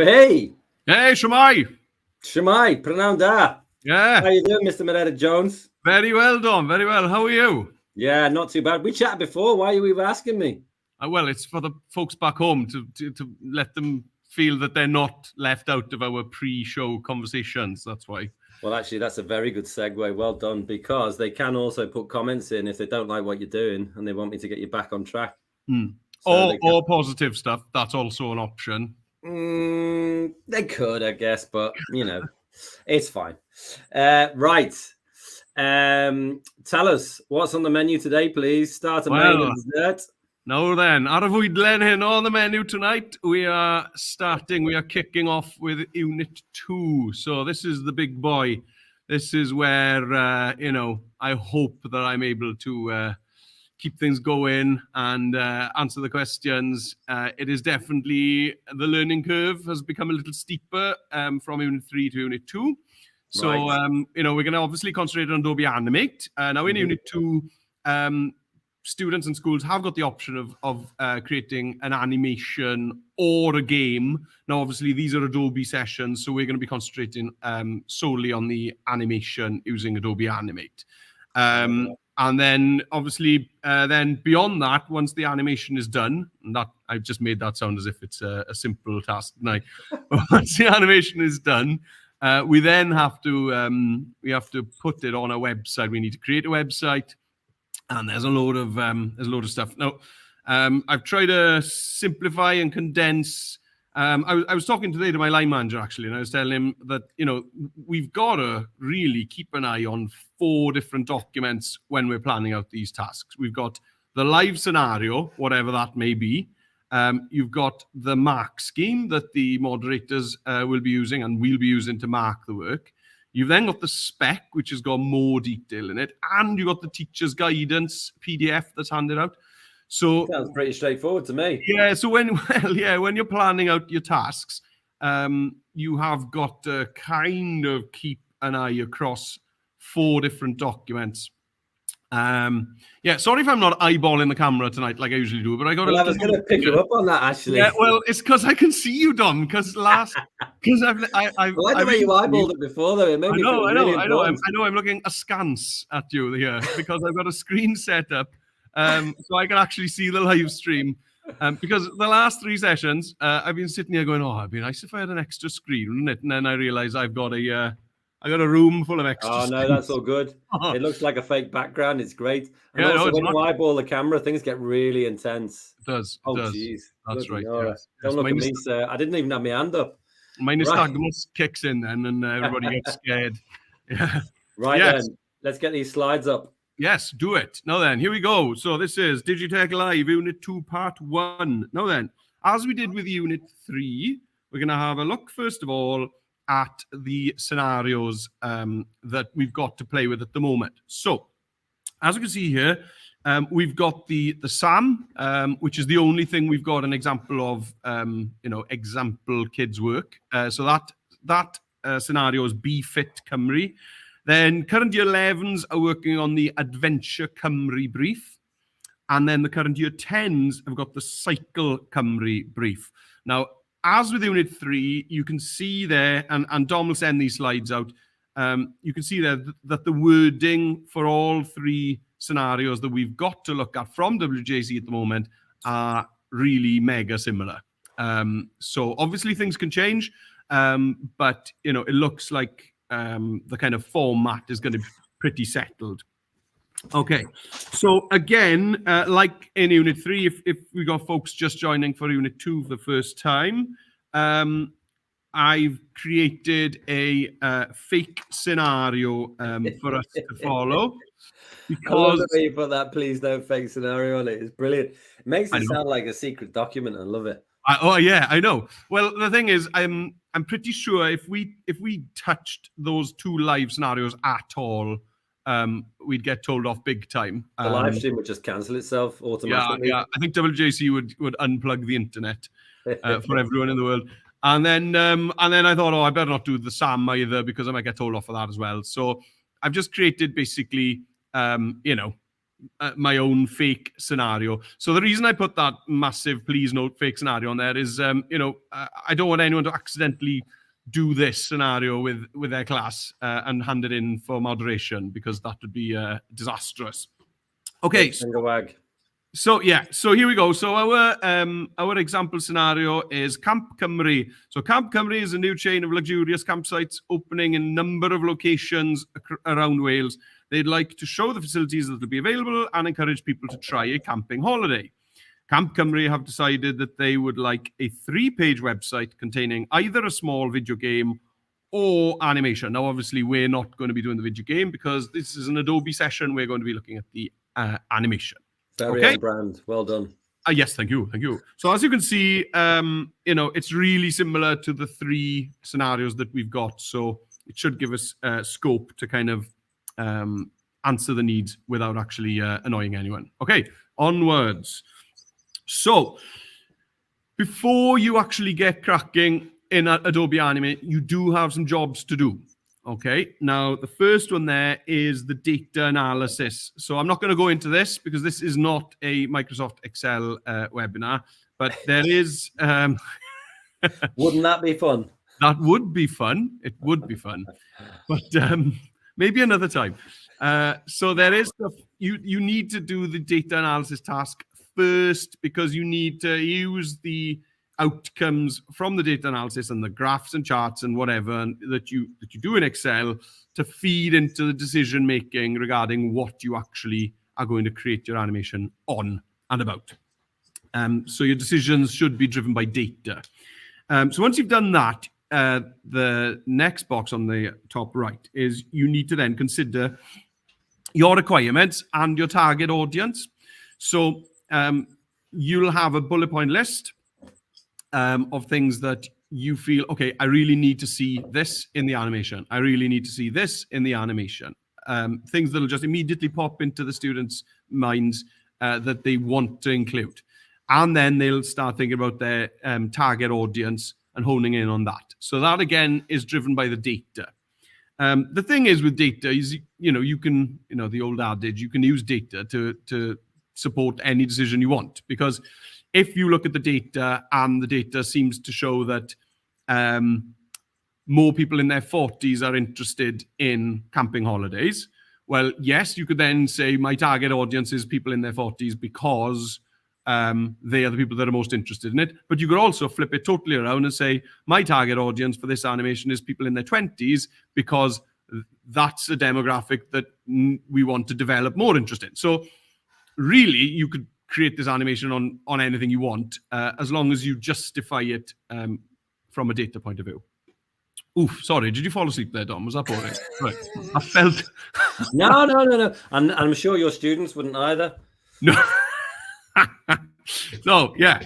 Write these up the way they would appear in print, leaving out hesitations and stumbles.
Hey! Hey, Shemai! Shemai, pronoun da. Yeah. How you doing, Mr. Meredith Jones? Very well done, very well. How are you? Yeah, not too bad. We chatted before. Why are you even asking me? Well, it's for the folks back home to let them feel that they're not left out of our pre-show conversations. That's why. Well, actually, that's a very good segue. Well done, because they can also put comments in if they don't like what you're doing and they want me to get you back on track. So or positive stuff. That's also an option. They could, I guess, but, it's fine. Right. Tell us, what's on the menu today, please? Start a main and dessert. Now then, ar y fwydlen hyn on the menu tonight, we are kicking off with Unit 2. So this is the big boy. This is where, I hope that I'm able to keep things going and answer the questions. It is definitely, the learning curve has become a little steeper from Unit 3 to Unit 2. So, Right. we're going to obviously concentrate on Adobe Animate. Now in Unit 2, students and schools have got the option of creating an animation or a game. Now, obviously, these are Adobe sessions, so we're going to be concentrating solely on the animation using Adobe Animate. And then, obviously, then beyond that, once the animation is done, and that I've just made that sound as if it's a simple task. Now, once the animation is done, we then have to put it on a website. We need to create a website. And there's a load of stuff. Now, I've tried to simplify and condense. I was talking today to my line manager, actually, and I was telling him that, we've got to really keep an eye on 4 different documents when we're planning out these tasks. We've got the live scenario, whatever that may be. You've got the mark scheme that the moderators will be using and we'll be using to mark the work. You've then got the spec, which has got more detail in it, and you've got the teacher's guidance PDF that's handed out. So sounds pretty straightforward to me. Yeah. So when you're planning out your tasks, you have got to kind of keep an eye across 4 different documents. Sorry if I'm not eyeballing the camera tonight like I usually do, but I got. Well, I was going to pick you up on that, actually. Yeah, well, it's because I can see you, Dom. Because I've the way you eyeballed it before, though, it made me feel really important. I know. I'm looking askance at you here because I've got a screen set up, so I can actually see the live stream. Because the last 3 sessions, I've been sitting here going, "Oh, it'd be nice if I had an extra screen, wouldn't it?" And then I realised I've got a room full of extra. Oh, no, that's all good. It looks like a fake background. It's great. And also, when you eyeball the camera, things get really intense. It does. Oh, jeez. That's right. Yes. Don't look at me, sir. I didn't even have my hand up. My nystagmus kicks in then, and everybody gets scared. Yeah. Right, then. Let's get these slides up. Yes, do it. Now then, here we go. So this is DigiTech Live, Unit 2, Part 1. Now then, as we did with Unit 3, we're going to have a look, first of all, at the scenarios that we've got to play with at the moment. So, as you can see here, we've got the SAM, which is the only thing we've got an example of, example kids work. So that scenario is BFit Cymru. Then current year 11s are working on the Adventure Cymru brief. And then the current year 10s have got the Cycle Cymru brief. Now, as with Unit 3, you can see there, and Dom will send these slides out, you can see there that the wording for all 3 scenarios that we've got to look at from WJC at the moment are really mega similar. So obviously things can change, but it looks like the kind of format is going to be pretty settled. Okay, so again, like in Unit 3, if we got folks just joining for Unit 2 for the first time, I've created a fake scenario for us to follow. Because I love the way you put that "please don't fake" scenario on it. It's brilliant. It makes it sound like a secret document. I love it. I know. Well, the thing is, I'm pretty sure if we touched those 2 live scenarios at all, we'd get told off big time. The live stream would just cancel itself automatically. Yeah. I think WJC would unplug the internet for everyone in the world. And then I thought, I better not do the SAM either because I might get told off for that as well. So I've just created basically, my own fake scenario. So the reason I put that massive please note fake scenario on there is, I don't want anyone to accidentally do this scenario with their class and hand it in for moderation, because that would be disastrous. Okay. So here we go. So our example scenario is Camp Cymru. So Camp Cymru is a new chain of luxurious campsites opening in a number of locations around Wales. They'd like to show the facilities that will be available and encourage people to try a camping holiday. Camp Cymru have decided that they would like a 3-page website containing either a small video game or animation. Now, obviously, we're not going to be doing the video game because this is an Adobe session. We're going to be looking at the animation. Very on brand. Well done. Yes, thank you. So as you can see, it's really similar to the 3 scenarios that we've got. So it should give us scope to kind of answer the needs without actually annoying anyone. Okay, onwards. So before you actually get cracking in Adobe Animate, you do have some jobs to do. Okay, now the first one there is the data analysis. So I'm not going to go into this because this is not a Microsoft Excel webinar, but there is... Wouldn't that be fun? That would be fun. It would be fun. But maybe another time. So there is stuff, you need to do the data analysis task first, because you need to use the outcomes from the data analysis and the graphs and charts and whatever that you do in Excel to feed into the decision making regarding what you actually are going to create your animation on and about. So your decisions should be driven by data. So once you've done that, the next box on the top right is you need to then consider your requirements and your target audience. So you'll have a bullet point list of things that you feel, okay, I really need to see this in the animation. I really need to see this in the animation. Things that'll just immediately pop into the students' minds that they want to include. And then they'll start thinking about their target audience and honing in on that. So that, again, is driven by the data. The thing is with data is, you can, the old adage, you can use data to support any decision you want. Because if you look at the data and the data seems to show that more people in their 40s are interested in camping holidays, well, yes, you could then say my target audience is people in their 40s because they are the people that are most interested in it. But you could also flip it totally around and say my target audience for this animation is people in their 20s because that's a demographic that we want to develop more interest in. So really, you could create this animation on anything you want, as long as you justify it from a data point of view. Oof, sorry, did you fall asleep there, Dom? Was that boring? Right. I felt... No. And I'm sure your students wouldn't either. No. So, yeah.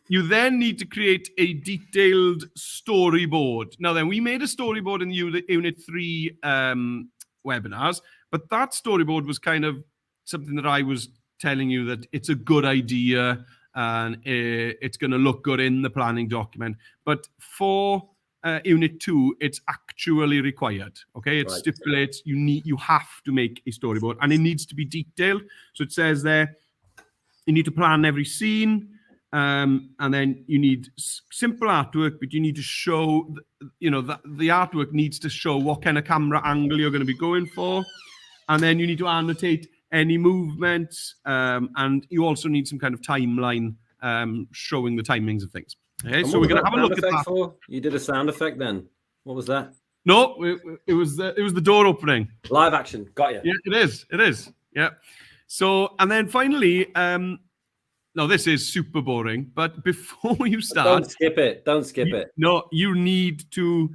You then need to create a detailed storyboard. Now then, we made a storyboard in Unit 3 webinars, but that storyboard was kind of something that I was telling you that it's a good idea and it's going to look good in the planning document. But for Unit 2, it's actually required. Okay, it stipulates you have to make a storyboard, and it needs to be detailed. So it says there you need to plan every scene, and then you need simple artwork, but you need to show, the artwork needs to show what kind of camera angle you're going to be going for, and then you need to annotate any movements, and you also need some kind of timeline showing the timings of things. Okay, so we're going to have a look at that. You did a sound effect then. What was that? No, it was the door opening. Live action. Got you. Yeah, it is. Yeah. So, and then finally, now this is super boring, but before you start, don't skip it. No, you need to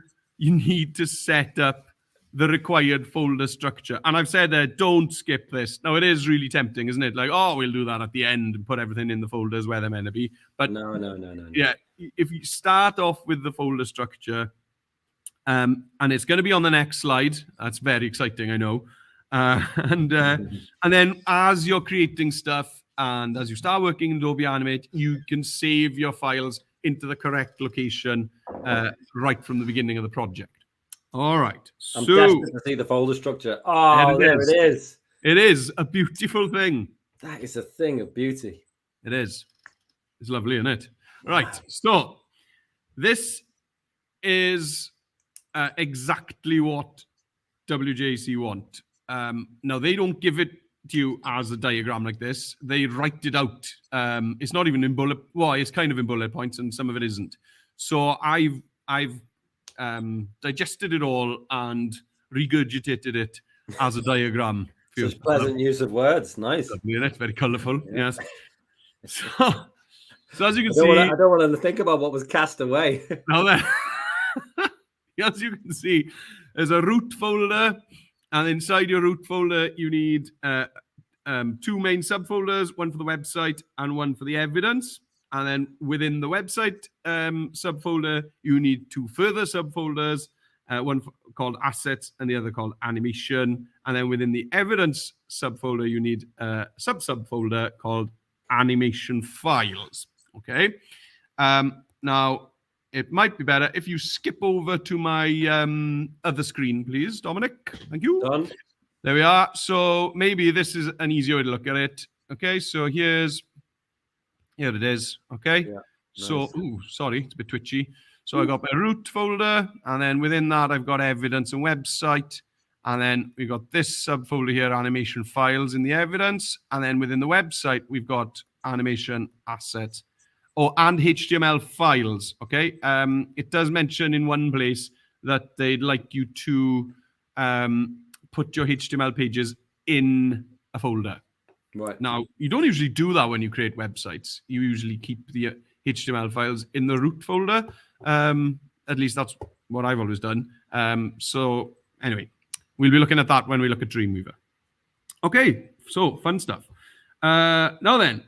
set up the required folder structure. And I've said that don't skip this. Now, it is really tempting, isn't it? Like, oh, we'll do that at the end and put everything in the folders where they're meant to be. But no. Yeah, if you start off with the folder structure, and it's going to be on the next slide. That's very exciting, I know. And then as you're creating stuff and as you start working in Adobe Animate, you can save your files into the correct location right from the beginning of the project. All right. I'm So desperate to see the folder structure. Oh, there it is. it is a beautiful thing. That is a thing of beauty. It is. It's lovely, isn't it? Wow. Right. So this is exactly what WJC want. Now, they don't give it to you as a diagram like this. They write it out. It's not even in bullet. Well, it's kind of in bullet points, and some of it isn't. So I've digested it all and regurgitated it as a diagram. Such pleasant use of words. Nice. It's very colourful. Yeah. Yes. So as you can see, I don't want to think about what was cast away. Now then, as you can see, there's a root folder, and inside your root folder, you need 2 main subfolders, one for the website and one for the evidence. And then within the website subfolder, you need 2 further subfolders, one called assets and the other called animation. And then within the evidence subfolder, you need a subfolder called animation files. Okay. Now, it might be better if you skip over to my other screen, please, Dominic. Thank you. Done. There we are. So maybe this is an easier way to look at it. Okay, so here it is. Okay. Yeah, so, nice. Sorry, it's a bit twitchy. So I got my root folder, and then within that, I've got evidence and website. And then we got this subfolder here, animation files in the evidence. And then within the website, we've got animation assets and HTML files. Okay. It does mention in one place that they'd like you to put your HTML pages in a folder. Right. Now, you don't usually do that when you create websites. You usually keep the HTML files in the root folder. At least that's what I've always done. So anyway, we'll be looking at that when we look at Dreamweaver. Okay, so fun stuff. Now then,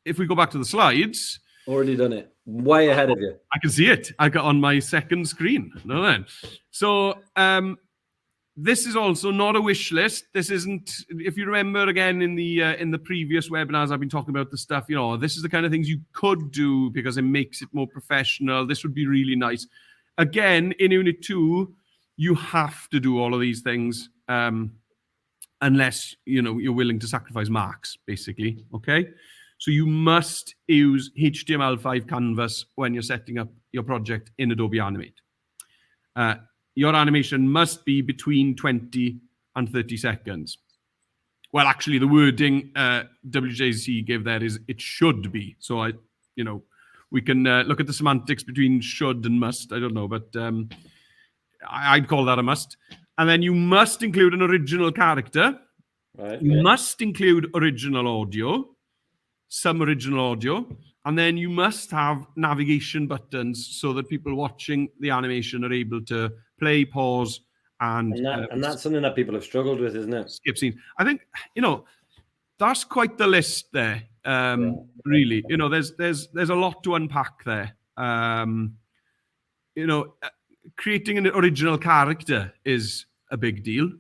if we go back to the slides. Already done it. Way ahead of you. I can see it. I got on my second screen. Now then. So this is also not a wish list. This isn't, if you remember again in the previous webinars, I've been talking about the stuff, this is the kind of things you could do because it makes it more professional. This would be really nice. Again, in Unit 2, you have to do all of these things unless, you're willing to sacrifice marks, basically, okay? So you must use HTML5 canvas when you're setting up your project in Adobe Animate. Your animation must be between 20 and 30 seconds. Well, actually, the wording WJC gave there is it should be. So we can look at the semantics between should and must. I don't know, but I'd call that a must. And then you must include an original character. Right. You must include original audio, some original audio, and then you must have navigation buttons so that people watching the animation are able to play, pause, and that's something that people have struggled with, isn't it? Skip scene. I think that's quite the list there. Really, there's a lot to unpack there. Creating an original character is a big deal.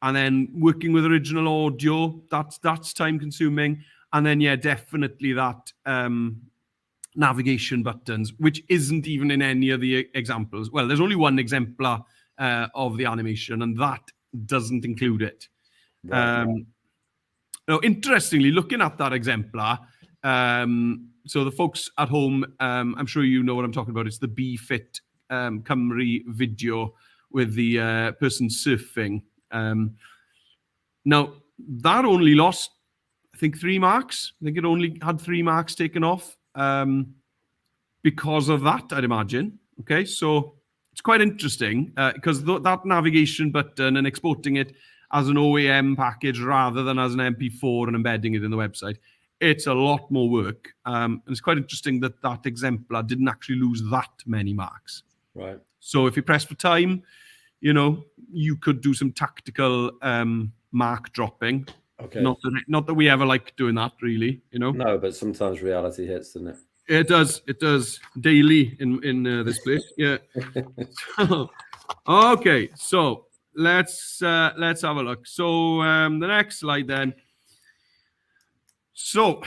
And then working with original audio, that's time consuming. And then, yeah, definitely that navigation buttons, which isn't even in any of the examples. Well, there's only one exemplar of the animation, and that doesn't include it. Right. Interestingly, looking at that exemplar, so the folks at home, I'm sure you know what I'm talking about. It's the BeFit Cymru video with the person surfing. Now, that only lost, I think, 3 marks. I think it only had 3 marks taken off because of that, I'd imagine. Okay, so it's quite interesting because that navigation button and exporting it as an OEM package rather than as an MP4 and embedding it in the website, it's a lot more work. And it's quite interesting that that exemplar didn't actually lose that many marks. Right. So if you press for time, you could do some tactical mark dropping. Okay. Not that we ever like doing that, really. No, but sometimes reality hits, doesn't it? It does. It does daily in this place. Yeah. Okay. So let's have a look. So the next slide then. So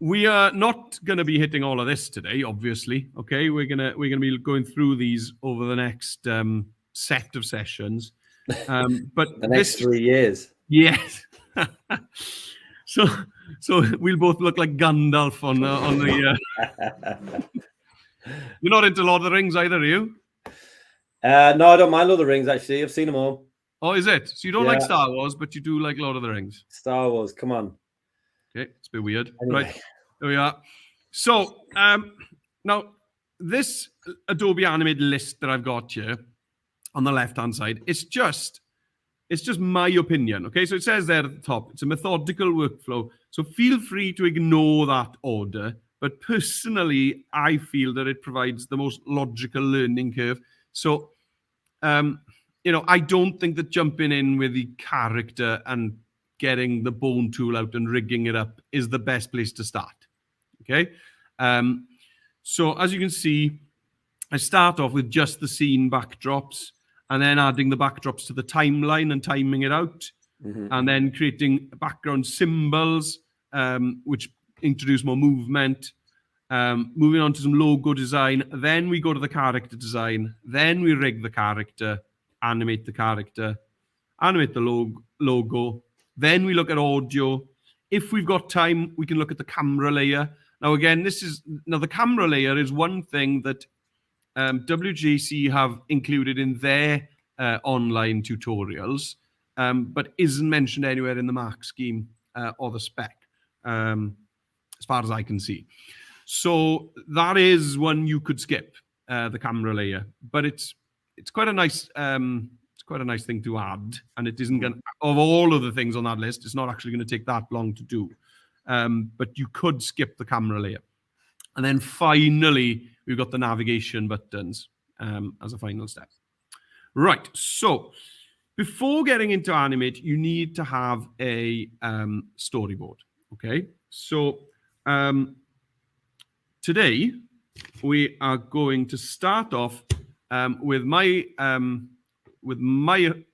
We are not going to be hitting all of this today, obviously. Okay, we're gonna be going through these over the next set of sessions. But The next 3 years. yes. so we'll both look like Gandalf on the. You're not into Lord of the Rings either, are you? No, I don't mind Lord of the Rings. Actually, I've seen them all. Oh, is it? So you don't like Star Wars, but you do like Lord of the Rings? Star Wars, come on. Okay, it's a bit weird. Anyway. Right, there we are. So now this Adobe Animate list that I've got here on the left-hand side, it's just my opinion. Okay, so it says there at the top, it's a methodical workflow. So feel free to ignore that order. But personally, I feel that it provides the most logical learning curve. So, I don't think that jumping in with the character and getting the bone tool out and rigging it up is the best place to start. Okay. So as you can see, I start off with just the scene backdrops and then adding the backdrops to the timeline and timing it out, and then creating background symbols, which introduce more movement. Moving on to some logo design. Then we go to the character design. Then we rig the character, animate the character, animate the logo. Then we look at audio. If we've got time, we can look at the camera layer. Now, again, the camera layer is one thing that WJC have included in their online tutorials, but isn't mentioned anywhere in the mark scheme or the spec, as far as I can see. So that is one you could skip, the camera layer, but it's quite a nice thing to add, and it isn't going, of all of the things on that list, it's not actually going to take that long to do. But you could skip the camera layer. And then finally, we've got the navigation buttons as a final step. Right, so before getting into Animate, you need to have a storyboard, okay? So today, we are going to start off with my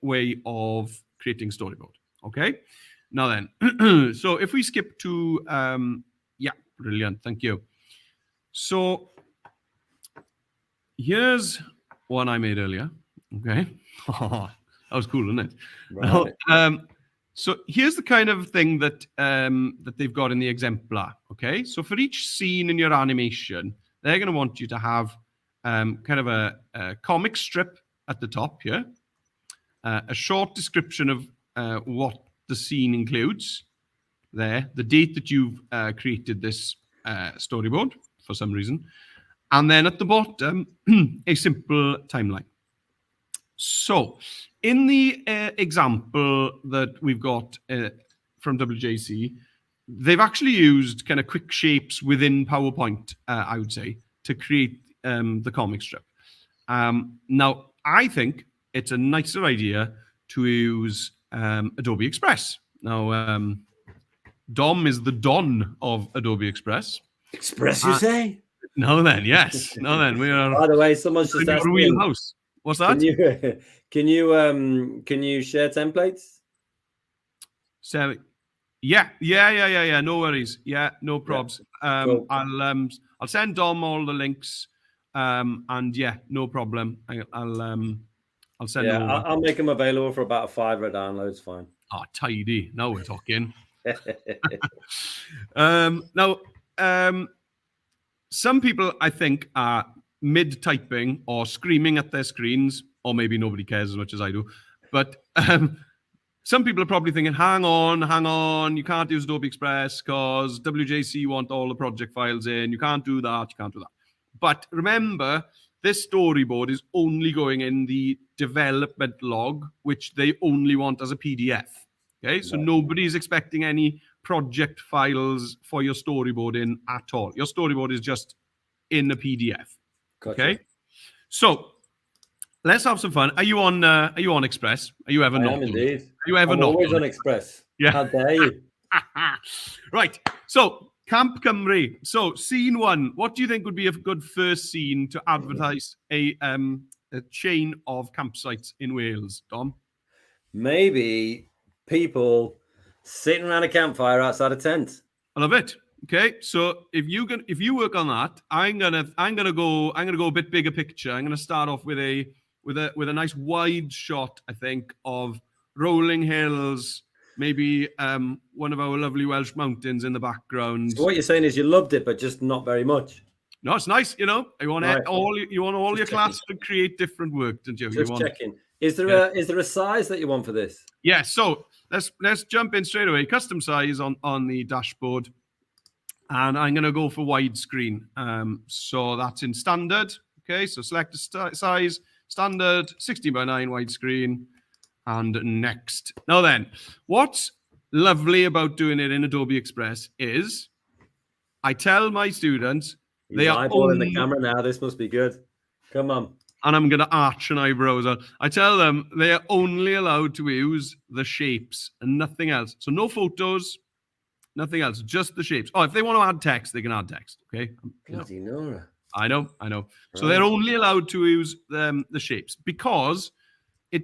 way of creating storyboard, okay? Now then, so if we skip to, yeah, brilliant, thank you. So here's one I made earlier, okay? That was cool, isn't it? Right. Now, so here's the kind of thing that that they've got in the exemplar, okay? So for each scene in your animation, they're going to want you to have kind of a comic strip at the top here, a short description of what the scene includes there, the date that you've created this storyboard for some reason, and then at the bottom, a simple timeline. So in the example that we've got from WJC, they've actually used kind of quick shapes within PowerPoint, I would say, to create the comic strip. Now, I think it's a nicer idea to use Adobe Express. Now, Dom is the Don of Adobe Express. Express, you say? No, then, yes. No, then, we are. By the way, someone's just asked me. Wheelhouse. What's that? Can you share templates? So, yeah. No worries. Yeah, no probs. Yeah, cool. I'll send Dom all the links. And yeah, no problem. I'll send them over. I'll make them available for about a $5 download. It's fine. Oh, tidy. Now we're talking. Now, some people, I think, are mid-typing or screaming at their screens, or maybe nobody cares as much as I do. But some people are probably thinking, hang on, you can't use Adobe Express because WJC want all the project files in. You can't do that. But remember, this storyboard is only going in the development log, which they only want as a PDF. Okay, so nobody's expecting any project files for your storyboard in at all. Your storyboard is just in a PDF. Gotcha. Okay, so let's have some fun. Are you on Express? Are you ever not? I am indeed. Are you ever I'm not? Always on Express. Yeah. How dare you? Right. So Camp Cymru. So scene one. What do you think would be a good first scene to advertise a chain of campsites in Wales, Dom? Maybe people sitting around a campfire outside a tent. I love it. Okay, so if you work on that, I'm gonna go a bit bigger picture. I'm gonna start off with a nice wide shot, I think, of rolling hills, maybe one of our lovely Welsh mountains in the background. So what you're saying is you loved it, but just not very much. No, it's nice, you know. You want Right. all your Just class to create different work, don't you? Just checking. Is there a size that you want for this? Yeah, so let's jump in straight away. Custom size on the dashboard. And I'm going to go for widescreen. So that's in standard. Okay, so select the size, standard, 16:9 widescreen, and next. Now then, what's lovely about doing it in Adobe Express is I tell my students He's eyeballing the camera now. This must be good. Come on. And I'm going to arch an eyebrows. I tell them they are only allowed to use the shapes and nothing else. So no photos, nothing else, just the shapes. Oh, if they want to add text, they can add text. Okay. Bloody Nora. I know. So they're only allowed to use the shapes because it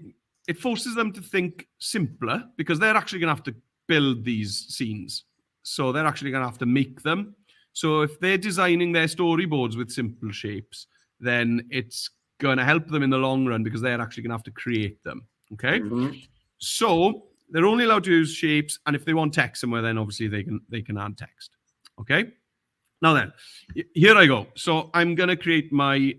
forces them to think simpler because they're actually going to have to build these scenes. So they're actually going to have to make them. So if they're designing their storyboards with simple shapes, then it's going to help them in the long run because they're actually going to have to create them. Okay. So they're only allowed to use shapes, and if they want text somewhere, then obviously they can add text. Okay. Now then, here I go. So I'm going to create my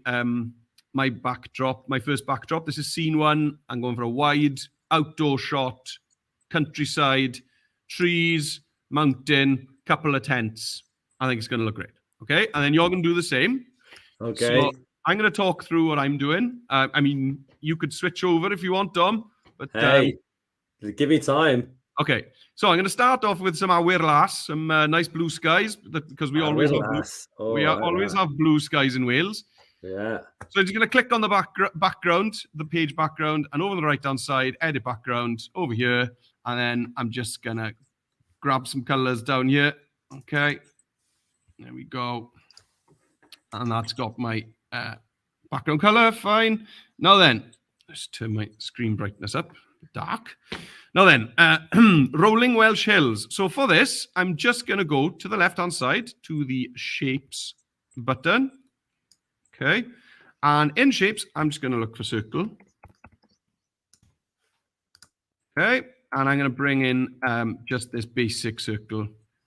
my backdrop, my first backdrop. This is scene 1. I'm going for a wide outdoor shot, countryside, trees, mountain, couple of tents. I think it's going to look great. Okay, and then you're going to do the same. Okay. So I'm going to talk through what I'm doing. I mean, you could switch over if you want, Dom. But hey. Give me time. Okay, so I'm going to start off with some awyrlas, some nice blue skies, because we always have blue skies in Wales. Yeah. So I'm just going to click on the background, the page background, and over the right-hand side, edit background over here, and then I'm just going to grab some colors down here. Okay, there we go, and that's got my background color. Fine. Now then, let's turn my screen brightness up. Dark. Now then, rolling Welsh hills. So for this, I'm just going to go to the left-hand side to the shapes button. Okay. And in shapes, I'm just going to look for circle. Okay. And I'm going to bring in just this basic circle.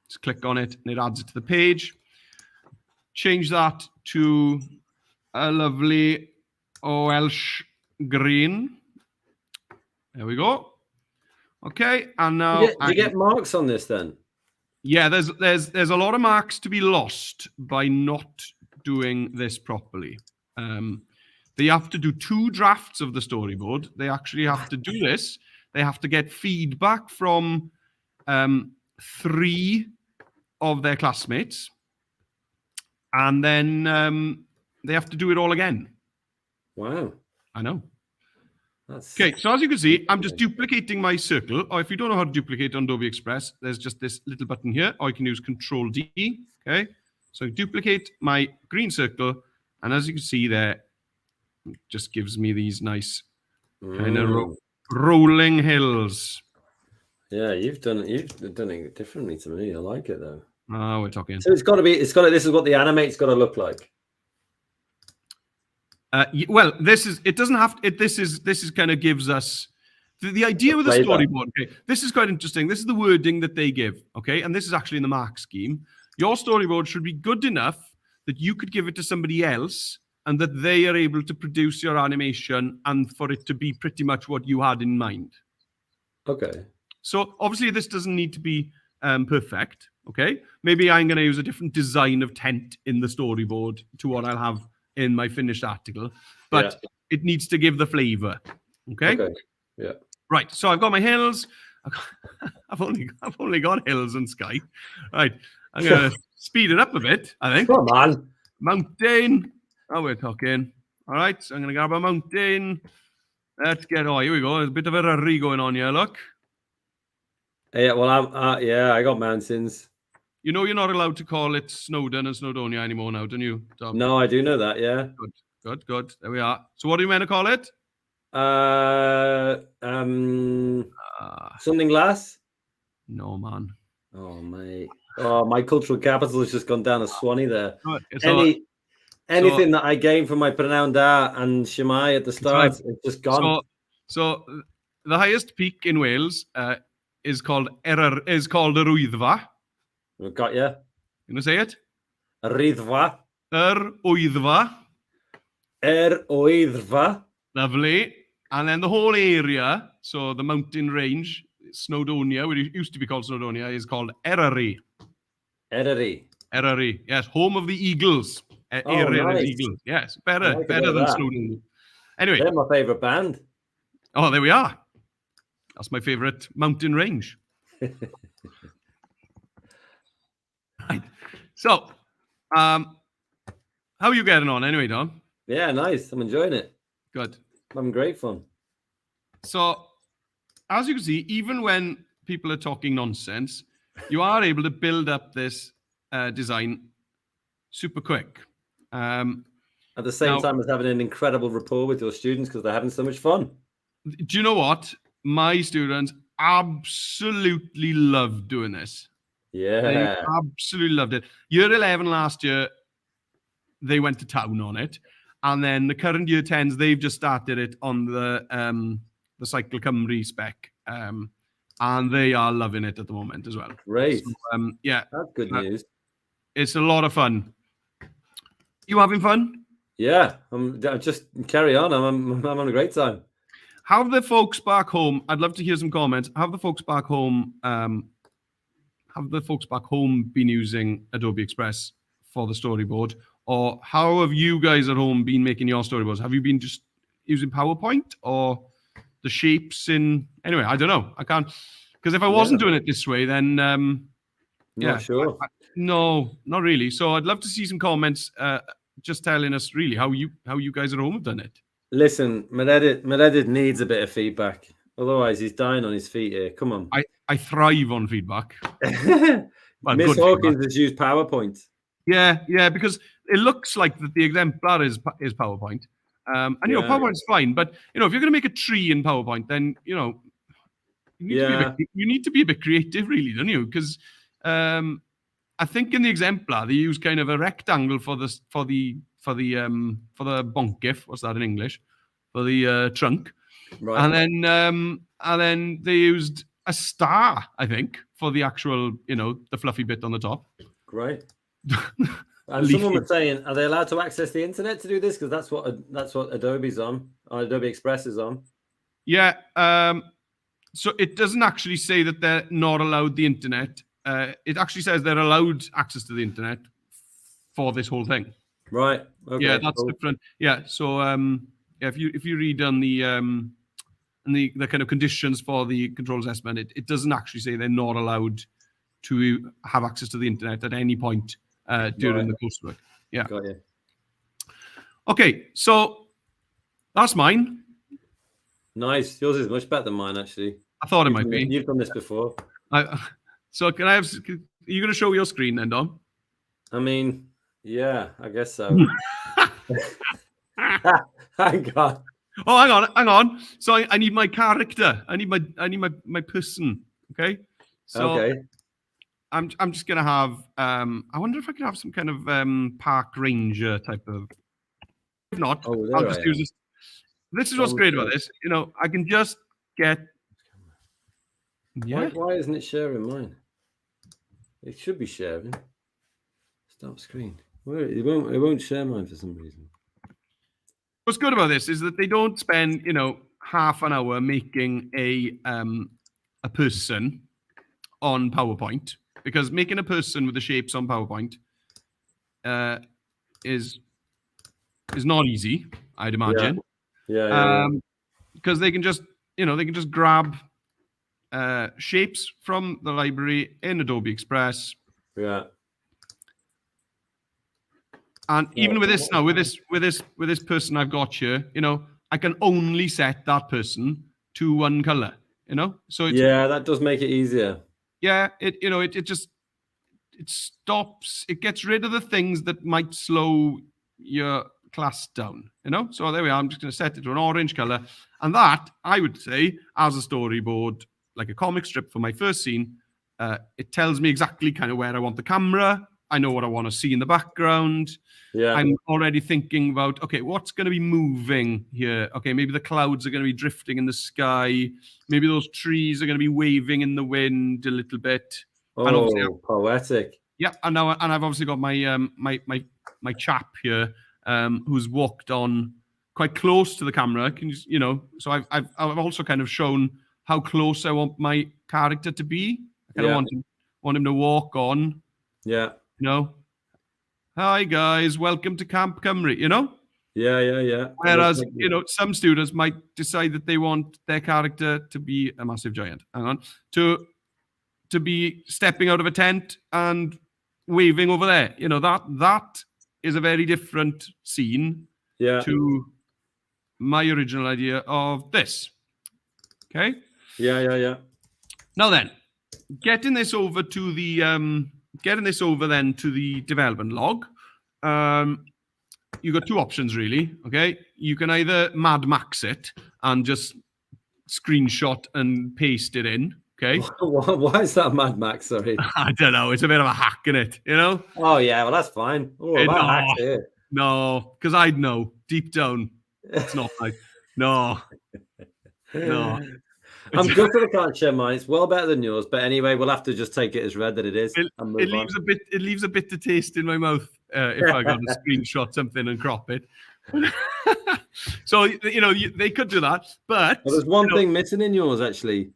Just click on it and it adds it to the page. Change that to a lovely Welsh green. There we go. Okay, and now do you get marks on this then? Yeah, there's a lot of marks to be lost by not doing this properly. They have to do 2 drafts of the storyboard. They actually have to do this. They have to get feedback from 3 of their classmates, and then they have to do it all again. Wow. I know. Okay, so as you can see, I'm just duplicating my circle. Or if you don't know how to duplicate on Adobe Express, there's just this little button here, or you can use Control-D. Okay, so duplicate my green circle, and as you can see there, it just gives me these nice kind of rolling hills. Yeah, you've done it differently to me. I like it though. Oh, we're talking. So this is what the Animate's got to look like. Well, this is kind of gives us the idea with the storyboard. Okay, this is quite interesting. This is the wording that they give. Okay, and this is actually in the mark scheme. Your storyboard should be good enough that you could give it to somebody else, and that they are able to produce your animation, and for it to be pretty much what you had in mind. Okay. So obviously, this doesn't need to be perfect. Okay, maybe I'm going to use a different design of tent in the storyboard to what I'll have in my finished article, but it needs to give the flavor. Okay. Yeah. Right. So I've got my hills. I've only got hills and sky. Right. I'm gonna speed it up a bit. I think. Come on. Mountain. Oh, we're talking. All right. So I'm gonna grab a mountain. Let's get. Oh, here we go. There's a bit of a hurry going on here. Look. Yeah. Well, I got mountains. You know you're not allowed to call it Snowdon and Snowdonia anymore now, don't you, Dom? No, I do know that, yeah. Good. There we are. So what are you meant to call it? Something glass? No, man. Oh, mate. Oh, my cultural capital has just gone down a Swanee there. So, Anything that I gained from my Pranawd Da and Shemai at the start, it's just gone. So the highest peak in Wales is called yr Wyddfa. We've got you. You gonna say it? Ryddfa. Yr Wyddfa. Wyddfa. Lovely. And then the whole area, so the mountain range, Snowdonia, which used to be called Snowdonia, is called Eryri. Eryri. Yes, home of the eagles. Nice. Eagles. Yes, better than Snowdonia. Anyway, they're my favourite band. Oh, there we are. That's my favourite mountain range. Right. So, how are you getting on anyway, Don? Yeah, nice. I'm enjoying it. Good. I'm having great fun. So, as you can see, even when people are talking nonsense, you are able to build up this design super quick. At the same time as having an incredible rapport with your students because they're having so much fun. Do you know what? My students absolutely loved doing this. Yeah. They absolutely loved it. Year 11 last year, they went to town on it. And then the current year 10s, they've just started it on the Cycle Cymru spec. And they are loving it at the moment as well. Great. So, yeah. That's good news. It's a lot of fun. You having fun? Yeah. I'm just carry on. I'm having a great time. Have the folks back home, I'd love to hear some comments. Have the folks back home been using Adobe Express for the storyboard? Or how have you guys at home been making your storyboards? Have you been just using PowerPoint or the shapes in... Anyway, I don't know. I can't... Because if I wasn't doing it this way, then... Not sure. No, not really. So I'd love to see some comments just telling us really how you guys at home have done it. Listen, Meredith needs a bit of feedback. Otherwise, he's dying on his feet here. Come on. I thrive on feedback. Well, Miss Hawkins has used PowerPoint. Yeah, because it looks like the exemplar is PowerPoint. And, PowerPoint's fine. But, if you're going to make a tree in PowerPoint, then, you need to be a bit creative, really, don't you? Because I think in the exemplar, they use kind of a rectangle for the bonkif. What's that in English? For the trunk. Right. And then they used a star, I think, for the actual, the fluffy bit on the top. Great. And someone was saying, are they allowed to access the internet to do this? Because that's what Adobe's on, or Adobe Express is on. Yeah. So it doesn't actually say that they're not allowed the internet. It actually says they're allowed access to the internet for this whole thing. Right. Okay, yeah, that's different. Yeah. So if you read on the kind of conditions for the control assessment, it doesn't actually say they're not allowed to have access to the internet at any point during the coursework. Yeah. Got you. Okay, so that's mine. Nice. Yours is much better than mine, actually. I thought it might be. You've done this before. So are you going to show your screen then, Dom? I mean, yeah, I guess so. Hang on. Oh, hang on. So I need my character. I need my person. Okay. So okay. I'm just gonna have. I wonder if I can have some kind of park ranger type of. If not, I'll just use this. This is what's great about this. I can just get. Yeah. Why isn't it sharing mine? It should be sharing. Stop screen. It won't share mine for some reason. What's good about this is that they don't spend, half an hour making a person on PowerPoint, because making a person with the shapes on PowerPoint is not easy, I'd imagine. Yeah. Because they can just grab shapes from the library in Adobe Express. Yeah. And even with this now, with this person I've got here, I can only set that person to one color. So that does make it easier. Yeah, it stops. It gets rid of the things that might slow your class down. So there we are. I'm just going to set it to an orange color, and that I would say, as a storyboard, like a comic strip for my first scene, it tells me exactly kind of where I want the camera. I know what I want to see in the background. Yeah. I'm already thinking about, okay, what's going to be moving here? Okay, maybe the clouds are going to be drifting in the sky. Maybe those trees are going to be waving in the wind a little bit. And obviously, poetic. yeah, and I've obviously got my my chap here who's walked on quite close to the camera. So I've also kind of shown how close I want my character to be. I kind of want him to walk on. Yeah. Hi guys, welcome to Camp Cymru. Yeah. Whereas some students might decide that they want their character to be a massive giant. Hang on, to be stepping out of a tent and waving over there. That is a very different scene to my original idea of this. Okay. Yeah. Now then, getting this over to the development log. You've got two options really. Okay, you can either Mad Max it and just screenshot and paste it in. Okay. Why is that Mad Max? Sorry. I don't know. It's a bit of a hack in it, Oh yeah, well that's fine. Hacks here. No, because I'd know deep down it's not like no. I'm good that I can't share mine. It's well better than yours, but anyway, we'll have to just take it as read that it is. It leaves a bitter taste in my mouth if I got to screenshot something and crop it. So they could do that, but there's one thing missing in yours actually.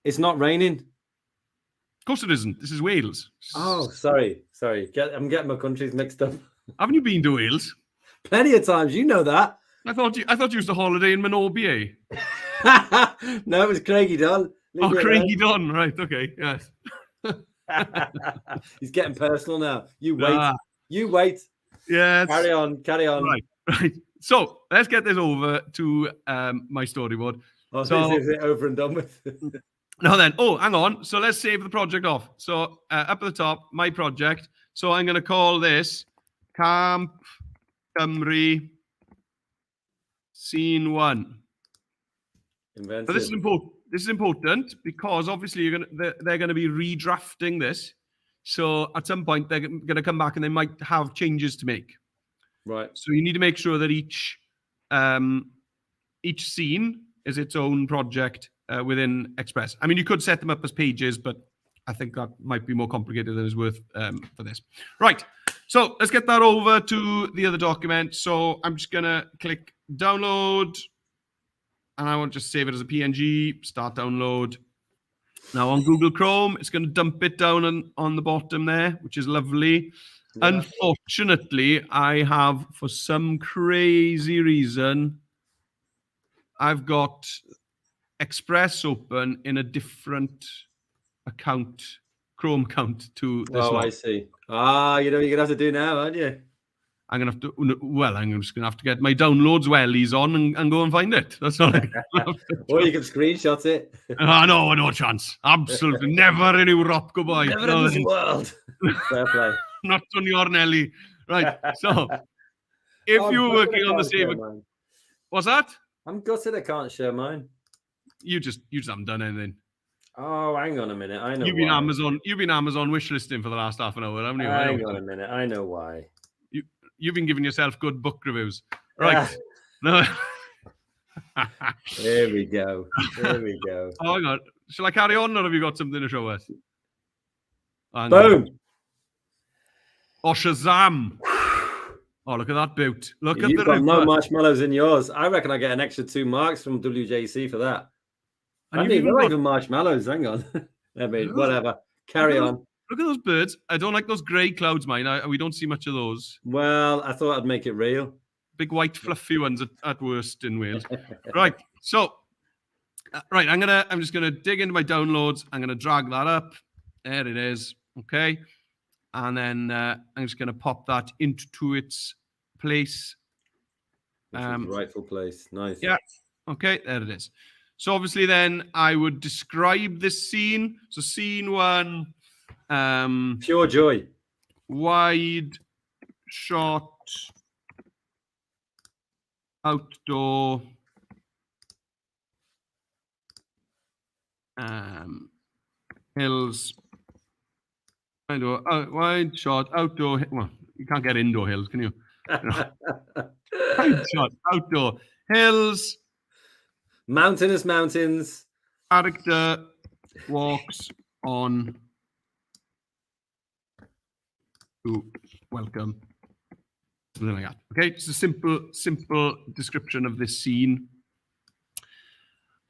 It's not raining. Of course it isn't. This is Wales. Oh, sorry. I'm getting my countries mixed up. Haven't you been to Wales? Plenty of times. You know that. I thought you used a holiday in Manorbier. No, it was Craigie Don. Craigie Don. Right. Okay. Yes. He's getting personal now. You wait. You wait. Yes. Carry on. Right. So let's get this over to my storyboard. Oh, so is it over and done with? No, then. Oh, hang on. So let's save the project off. So up at the top, my project. So I'm going to call this Camp Cymru Scene 1. Invented. But this is important because obviously they're going to be redrafting this. So at some point they're going to come back and they might have changes to make. Right. So you need to make sure that each scene is its own project within Express. I mean, you could set them up as pages, but I think that might be more complicated than is worth for this. Right. So let's get that over to the other document. So I'm just going to click download. And I want to just save it as a PNG, start download. Now on Google Chrome, it's going to dump it down on the bottom there, which is lovely. Yeah. Unfortunately, I have, for some crazy reason, I've got Express open in a different account, Chrome account to this one. I see. You know what you're going to have to do now, aren't you? I'm just going to have to get my downloads wellies on and go and find it. That's all. Or you can screenshot it. No chance. Absolutely. Never in Europe, goodbye. Never in this world. Fair play. Not on your Nelly. Right. So, if you're working on the same... What's that? I'm gutted I can't share mine. You just haven't done anything. Oh, hang on a minute. I know You've been Amazon wishlisting for the last half an hour, haven't you? Hang on a minute. I know why. You've been giving yourself good book reviews. Right. No. There we go. Oh, hang on. Shall I carry on or have you got something to show us? Boom. Oh, Shazam. Oh, look at that boot. You've got no marshmallows in yours. I reckon I get an extra 2 marks from WJC for that. And not even marshmallows. Hang on. I mean, whatever. Carry on. Look at those birds. I don't like those grey clouds, mine. We don't see much of those. Well, I thought I'd make it real. Big white fluffy ones at worst in Wales. Right. So, I'm just gonna dig into my downloads. I'm gonna drag that up. There it is. Okay. And then I'm just gonna pop that into its place. Rightful place. Nice. Yeah. Okay. There it is. So obviously, then I would describe this scene. So scene 1. Pure joy. Wide shot, outdoor, hills, Wide shot, outdoor. Well, you can't get indoor hills, can you? Wide shot, outdoor hills. Mountainous mountains. Character walks on to welcome. Something like that. Okay, just a simple description of this scene.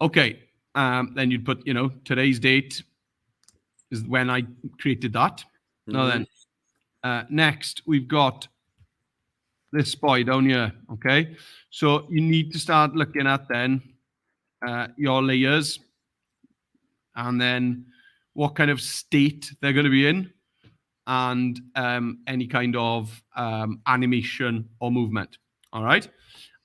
Okay, then you'd put, today's date is when I created that. Now then, next we've got this boy down here. Okay, so you need to start looking at then your layers, and then what kind of state they're going to be in, and any kind of animation or movement. All right.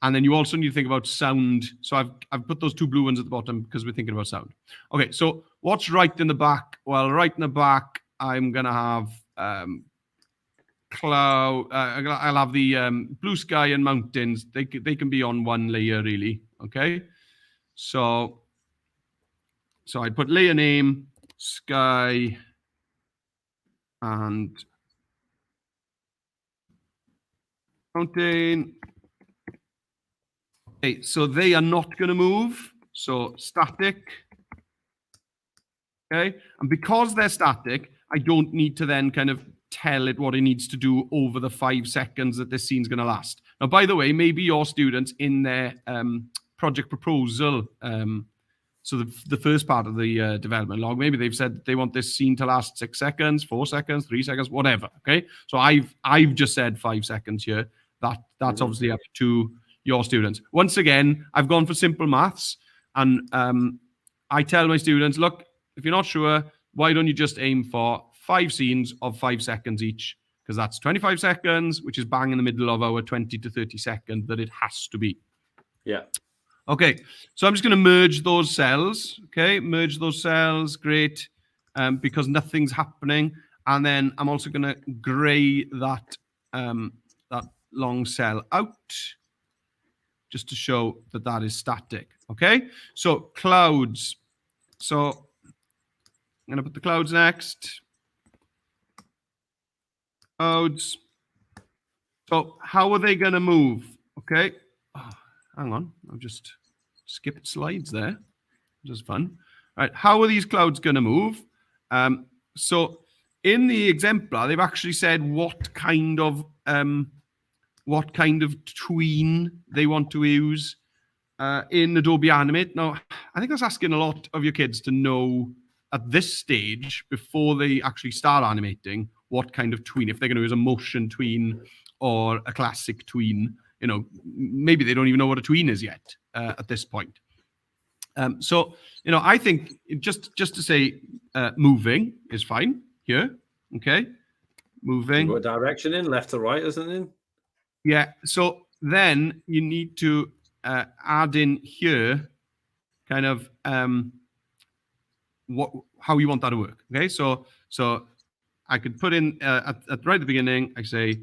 And then you also need to think about sound. So I've put those two blue ones at the bottom because we're thinking about sound. Okay, so what's right in the back? Well, right in the back, I'm going to have cloud. I'll have the blue sky and mountains. They can be on one layer, really. Okay, so I put layer name, sky, and mountain. Okay, so they are not going to move. So static. Okay, and because they're static, I don't need to then kind of tell it what it needs to do over the 5 seconds that this scene's going to last. Now, by the way, maybe your students in their project proposal, so the first part of the development log, maybe they've said they want this scene to last 6 seconds, 4 seconds, 3 seconds, whatever. Okay, so I've just said 5 seconds here. That's obviously up to your students. Once again, I've gone for simple maths, and I tell my students, look, if you're not sure, why don't you just aim for 5 scenes of 5 seconds each, because that's 25 seconds, which is bang in the middle of our 20 to 30 second that it has to be. Yeah. Okay, so I'm just going to merge those cells. Okay, merge those cells, great, because nothing's happening. And then I'm also going to gray that that long cell out, just to show that that is static. Okay, so clouds. So I'm going to put the clouds next. Clouds. So how are they going to move? Okay. Oh, hang on. I've just skipped slides there. This is fun. All right. How are these clouds going to move? So in the exemplar, they've actually said what kind of tween they want to use in Adobe Animate. Now, I think that's asking a lot of your kids to know at this stage, before they actually start animating, what kind of tween, if they're going to use a motion tween or a classic tween. Maybe they don't even know what a tween is yet at this point. So, I think just to say moving is fine here. Okay, moving. What direction in, left to right or something? Yeah, so then you need to add in here kind of how you want that to work. Okay, so I could put in at right at the beginning, I say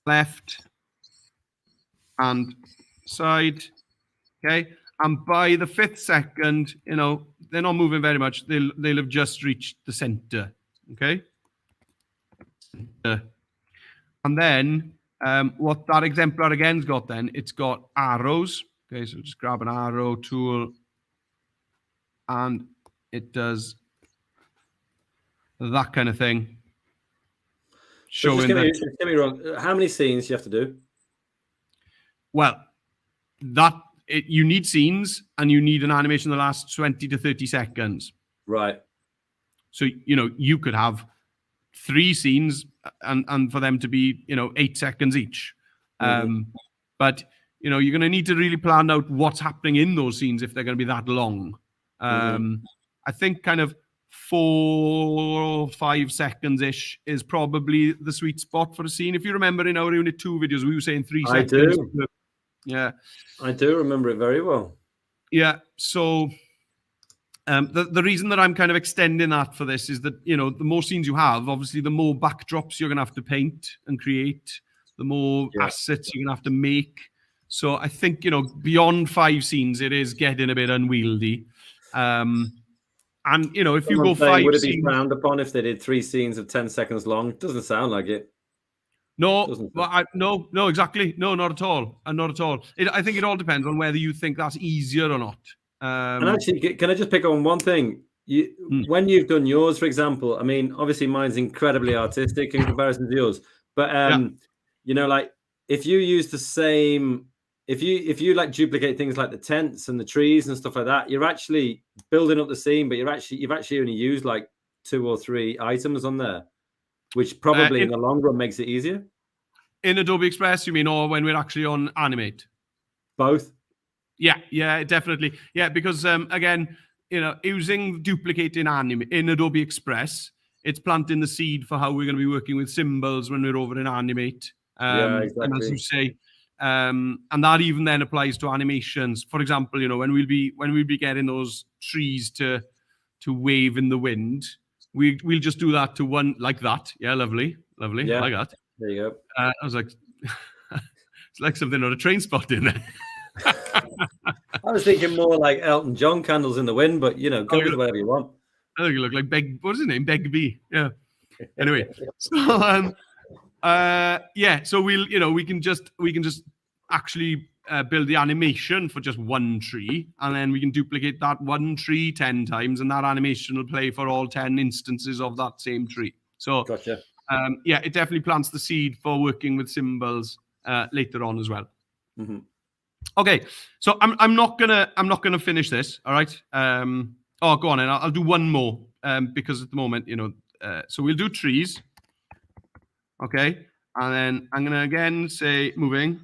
left and side. Okay, and by the 5th second, they're not moving very much. They'll have just reached the center. Okay. And then what that exemplar again's got then, it's got arrows. Okay, so just grab an arrow tool, and it does that kind of thing. So just get me wrong. How many scenes do you have to do? Well, you need scenes, and you need an animation that lasts 20 to 30 seconds. Right. So you could have 3 scenes and for them to be 8 seconds each. But you're going to need to really plan out what's happening in those scenes if they're going to be that long. I think kind of 4 or 5 seconds ish is probably the sweet spot for a scene. If you remember in our Unit 2 videos, we were saying 3 seconds. I do. Yeah, I do remember it very well. Yeah, so the reason that I'm kind of extending that for this is that, the more scenes you have, obviously, the more backdrops you're going to have to paint and create, the more assets you're going to have to make. So I think, beyond 5 scenes, it is getting a bit unwieldy. And And if you Someone's go saying, 5 would it be scenes, frowned upon if they did 3 scenes of 10 seconds long? Doesn't sound like it. no, well, no, exactly, no, not at all, and not at all. I think it all depends on whether you think that's easier or not. And actually, can I just pick on one thing? When you've done yours, for example, I mean, obviously mine's incredibly artistic in comparison to yours, but like if you use the same, if you like duplicate things like the tents and the trees and stuff like that, you're actually building up the scene, but you've actually only used like 2 or 3 items on there, which probably in the long run makes it easier. In Adobe Express, you mean, or when we're actually on Animate? Both. Yeah, definitely. Yeah, because again, using duplicating in Adobe Express, it's planting the seed for how we're going to be working with symbols when we're over in Animate. Yeah, exactly. And as you say, and that even then applies to animations. For example, when we'll be getting those trees to wave in the wind, we'll just do that to one like that. Yeah, lovely. Yeah, I like that. There you go. I was like, it's like something on a train spot in there. I was thinking more like Elton John, Candles in the Wind, but go with whatever you want. I think you look like what's his name? Begbie. Yeah. Anyway, so so we can just actually build the animation for just one tree, and then we can duplicate that one tree 10 times, and that animation will play for all 10 instances of that same tree. So gotcha. It definitely plants the seed for working with symbols later on as well. Mm-hmm. Okay, so I'm not gonna finish this. All right. Go on, and I'll do one more because at the moment, so we'll do trees. Okay, and then I'm gonna again say moving.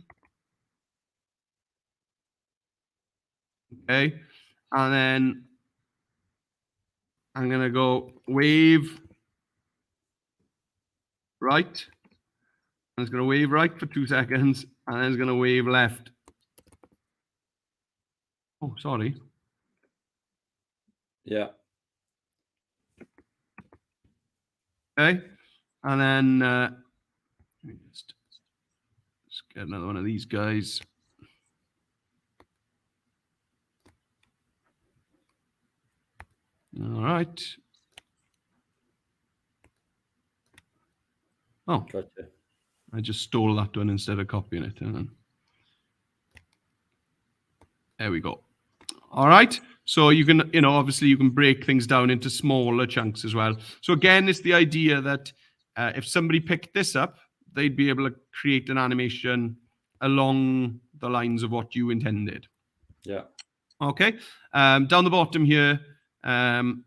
Okay, and then I'm gonna go wave right. And it's gonna wave right for 2 seconds, and then it's gonna wave left. Oh, sorry. Yeah. Okay, and then let me just get another one of these guys. All right. Oh, gotcha. I just stole that one instead of copying it. There we go. All right. So you can, obviously you can break things down into smaller chunks as well. So again, it's the idea that if somebody picked this up, they'd be able to create an animation along the lines of what you intended. Yeah. Okay. Down the bottom here,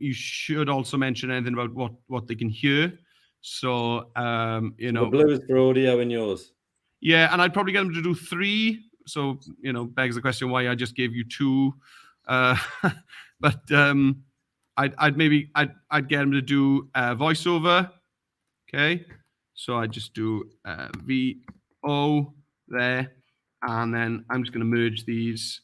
you should also mention anything about what they can hear. So, the blue is for audio in yours. Yeah, and I'd probably get them to do 3. So, begs the question why I just gave you 2. But I'd get them to do voiceover. Okay, so I just do VO there, and then I'm just going to merge these,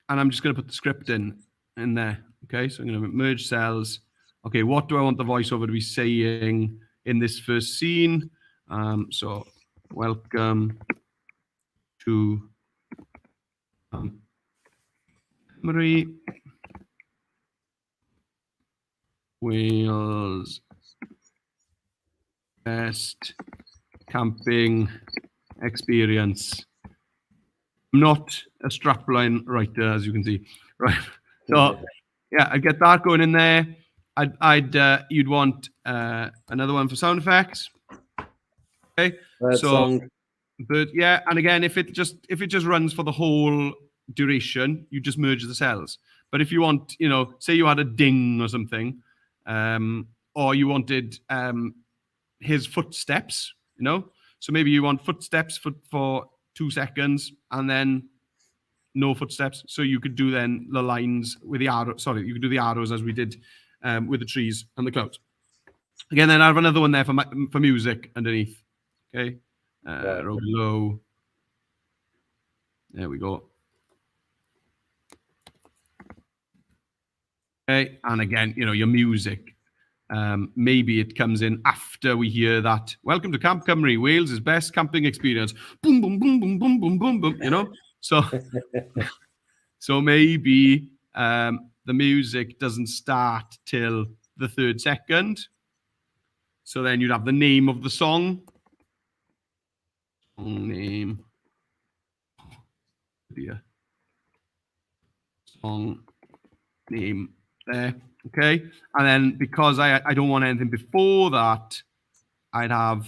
and I'm just going to put the script in there. Okay, so I'm going to merge cells. Okay, what do I want the voiceover to be saying in this first scene? So welcome to Memory Wales best camping experience. I'm not a strapline writer, as you can see. Right. So yeah, I'd get that going in there. You'd want another one for sound effects. Okay. But yeah, and again, if it just runs for the whole duration, you just merge the cells. But if you want, say you had a ding or something, or you wanted his footsteps, so maybe you want footsteps for 2 seconds and then no footsteps. So you could do then the lines with the arrow. Sorry, you could do the arrows as we did with the trees and the clouds. Again, then I have another one there for music underneath. Okay, low. There we go. Okay, and again, your music. Maybe it comes in after we hear that. Welcome to Camp Cymru, Wales' best camping experience. Boom, boom, boom, boom, boom, boom, boom, boom. So, so maybe the music doesn't start till the 3rd second. So then you'd have the name of the song. Song name. Dear. Song name there. Okay. And then because I don't want anything before that, I'd have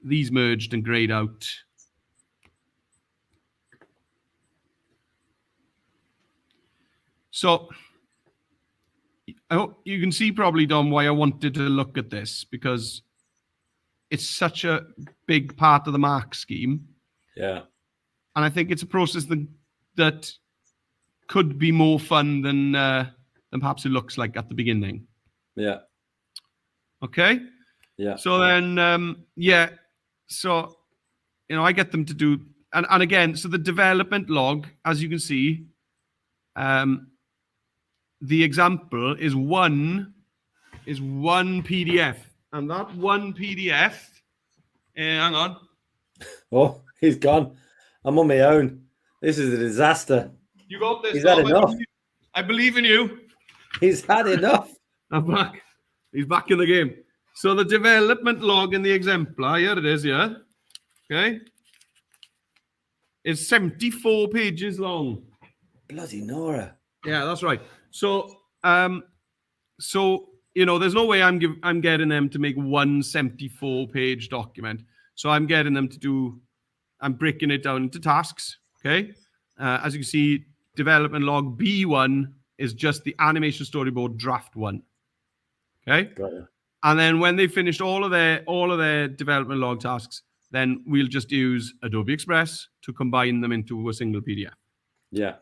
these merged and grayed out. So I hope you can see probably, Dom, why I wanted to look at this, because it's such a big part of the mark scheme. Yeah. And I think it's a process that could be more fun than perhaps it looks like at the beginning. Yeah. Okay. Yeah. So then, yeah. So, I get them to do, and again, so the development log, as you can see, the example is one PDF, and that one PDF. Hang on. Oh, he's gone. I'm on my own. This is a disaster. You got this. He's had enough. I believe in you. He's had enough. I'm back. He's back in the game. So the development log in the exemplar, here it is, yeah. Okay. Is 74 pages long. Bloody Nora. Yeah, that's right. So, there's no way I'm getting them to make one 74-page document. So I'm getting them to do. I'm breaking it down into tasks. Okay. As you can see, development log B1 is just the animation storyboard draft 1. Okay. Got it. And then when they finished all of their development log tasks, then we'll just use Adobe Express to combine them into a single PDF. Yeah.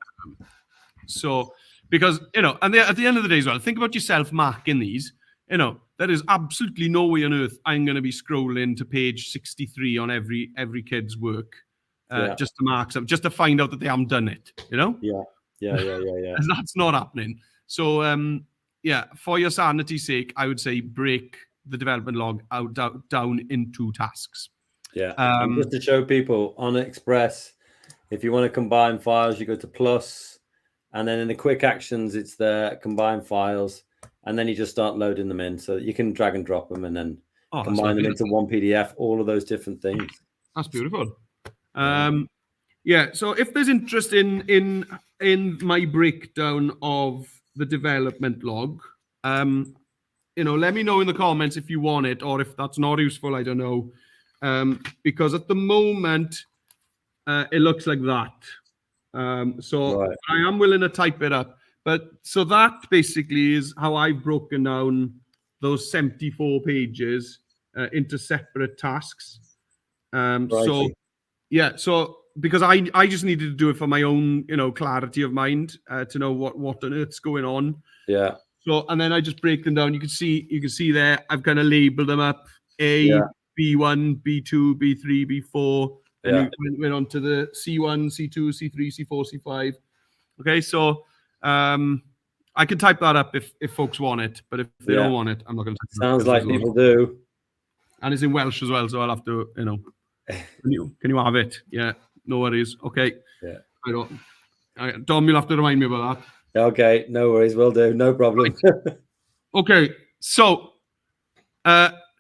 So, because, and at the end of the day as well, think about yourself marking these. There is absolutely no way on earth I'm going to be scrolling to page 63 on every kid's work just to mark something, just to find out that they haven't done it, Yeah. That's not happening. So, for your sanity's sake, I would say break the development log down into tasks. Yeah. And just to show people on Express, if you want to combine files, you go to plus, and then in the quick actions, it's the combine files, and then you just start loading them in so that you can drag and drop them and then combine them into one PDF, all of those different things. That's beautiful. So if there's interest in my breakdown of the development log, let me know in the comments if you want it, or if that's not useful, I don't know. Because at the moment, it looks like that. Right. I am willing to type it up. But so that basically is how I've broken down those 74 pages into separate tasks. So because I just needed to do it for my own, clarity of mind to know what on earth's going on. Yeah. So, and then I just break them down. You can see there, I've kind of labeled them up: A, B1, B2, B3, B4. Then we went on to the C1, C2, C3, C4, C5. Okay, so I can type that up if folks want it, but if they don't want it, I'm not going to type it up. Sounds like people do. And it's in Welsh as well, so I'll have to, can you have it? Yeah, no worries. Okay. Yeah. Dom, you'll have to remind me about that. Okay, no worries, will do. No problem. Right. Okay, so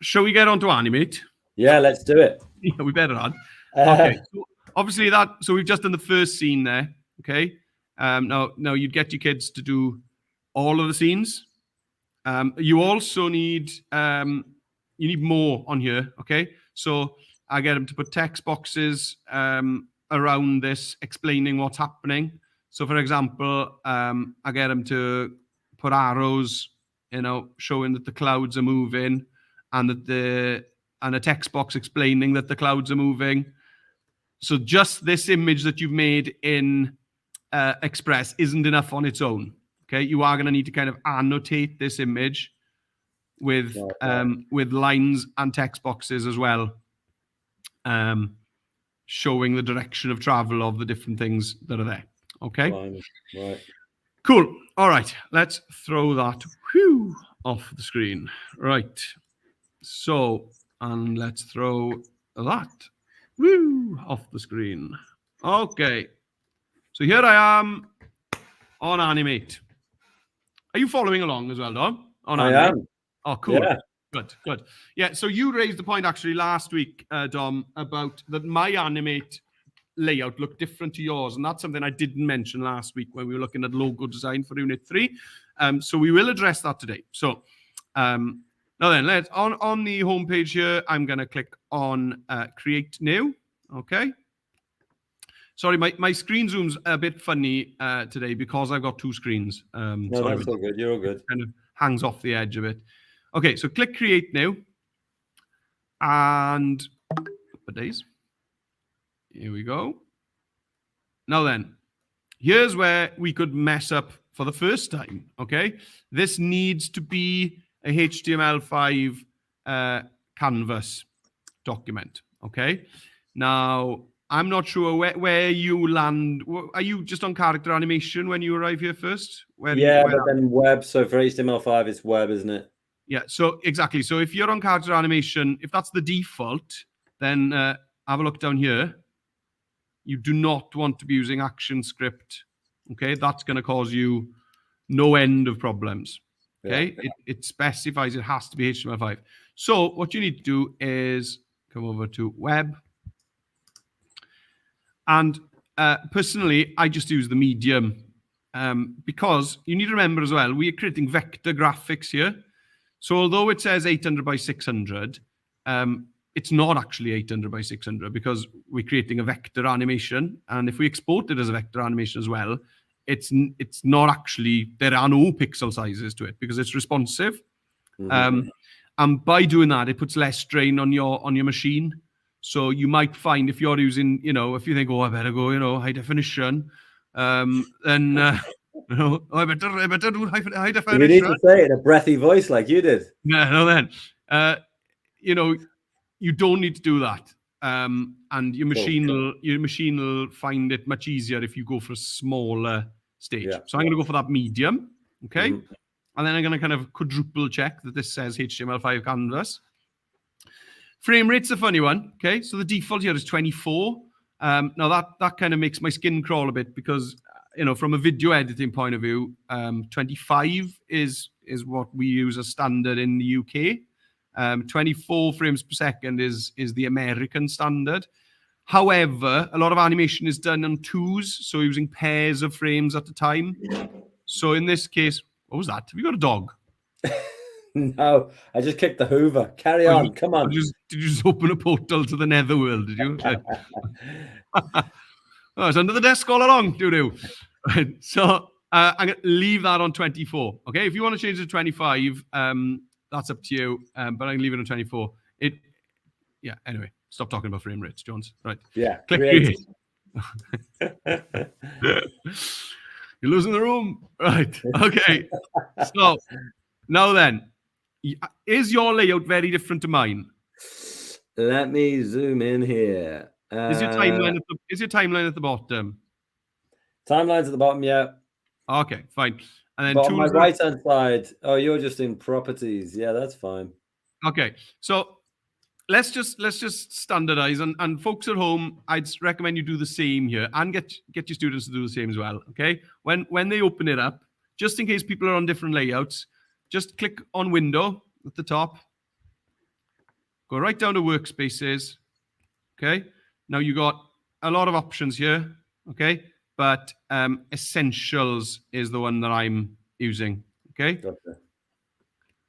shall we get on to Animate? Yeah, let's do it. Yeah, we better on. Okay, so obviously so we've just done the first scene there. Okay, now you'd get your kids to do all of the scenes. You also need more on here. Okay, so I get them to put text boxes around this explaining what's happening. So, for example, I get them to put arrows, showing that the clouds are moving, and that a text box explaining that the clouds are moving. So just this image that you've made in Express isn't enough on its own. Okay, you are going to need to kind of annotate this image with lines and text boxes as well, showing the direction of travel of the different things that are there. Okay. Right. Cool. All right. Let's throw that off the screen. Right. So, and let's throw that off the screen. Okay. So here I am on Animate. Are you following along as well, Dom? I am. Oh, cool. Yeah. Good. Yeah, so you raised the point actually last week, Dom, about that my Animate layout looked different to yours, and that's something I didn't mention last week when we were looking at logo design for Unit 3. So we will address that today. So now then, let's on the homepage here, I'm going to click on Create New. Okay. Sorry, my screen zoom's a bit funny today because I've got two screens. No, sorry, that's all good. You're all good. It kind of hangs off the edge a bit. Okay, so click Create New. And days. Here we go. Now then, here's where we could mess up for the first time, okay? This needs to be a HTML5 canvas document, okay? Now, I'm not sure where you land. Are you just on character animation when you arrive here first? But then web. So for HTML5, it's web, isn't it? Yeah, so exactly. So if you're on character animation, if that's the default, then have a look down here. You do not want to be using ActionScript. Okay, that's going to cause you no end of problems. Okay, yeah. It specifies it has to be HTML5. So what you need to do is come over to web. And personally, I just use the medium because you need to remember as well, we are creating vector graphics here. So although it says 800 by 600, it's not actually 800 by 600 because we're creating a vector animation. And if we export it as a vector animation as well, it's not actually, there are no pixel sizes to it because it's responsive. Mm-hmm. And by doing that, it puts less strain on your machine. So you might find if you're using, if you think, oh, I better go, high definition, then... I better do high definition. You need to say it in a breathy voice like you did. No, then, you don't need to do that. And your machine will find it much easier if you go for a smaller stage. Yeah. So I'm going to go for that medium, okay? Mm-hmm. And then I'm going to kind of quadruple check that this says HTML5 canvas. Frame rate's a funny one, okay? So the default here is 24. Now that kind of makes my skin crawl a bit because from a video editing point of view, 25 is what we use as standard in the UK. 24 frames per second is the American standard. However, a lot of animation is done on twos, so using pairs of frames at a time. So in this case, what was that? Have you got a dog? No, I just kicked the Hoover. Carry on, come on. Did you just open a portal to the netherworld, did you? Oh, it's under the desk all along, do. Right, so I'm going to leave that on 24. Okay, if you want to change it to 25, that's up to you. But I'm going to leave it on 24. Anyway, stop talking about frame rates, Jones. Right. Yeah. Click create. You're losing the room. Right. Okay. So now then, is your layout very different to mine? Let me zoom in here. Is your timeline at the bottom? Timeline's at the bottom, yeah. Okay, fine. And then but on my right-hand side, oh, you're just in properties. Yeah, that's fine. Okay, so let's just standardize, and folks at home, I'd recommend you do the same here, and get your students to do the same as well. Okay, when they open it up, just in case people are on different layouts, just click on Window at the top, go right down to Workspaces. Okay, now you got a lot of options here. Okay. But Essentials is the one that I'm using. Okay. Gotcha.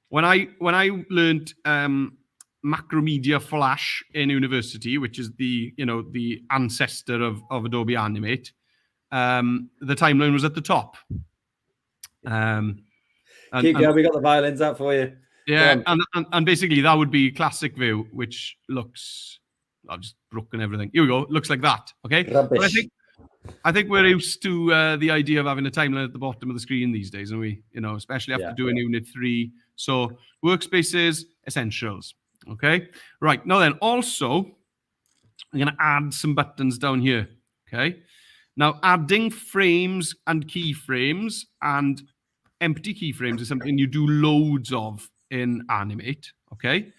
When I learned Macromedia Flash in university, which is the ancestor of Adobe Animate, the timeline was at the top. We got the violins out for you. Yeah, and basically that would be classic view, which looks, I've just broken everything. Here we go. It looks like that. Okay. Rubbish. But I think we're used to the idea of having a timeline at the bottom of the screen these days, and we, especially after doing Unit 3. So Workspaces, Essentials. Okay. Right. Now then, also, I'm going to add some buttons down here. Okay. Now, adding frames and keyframes and empty keyframes is something you do loads of in Animate. Okay.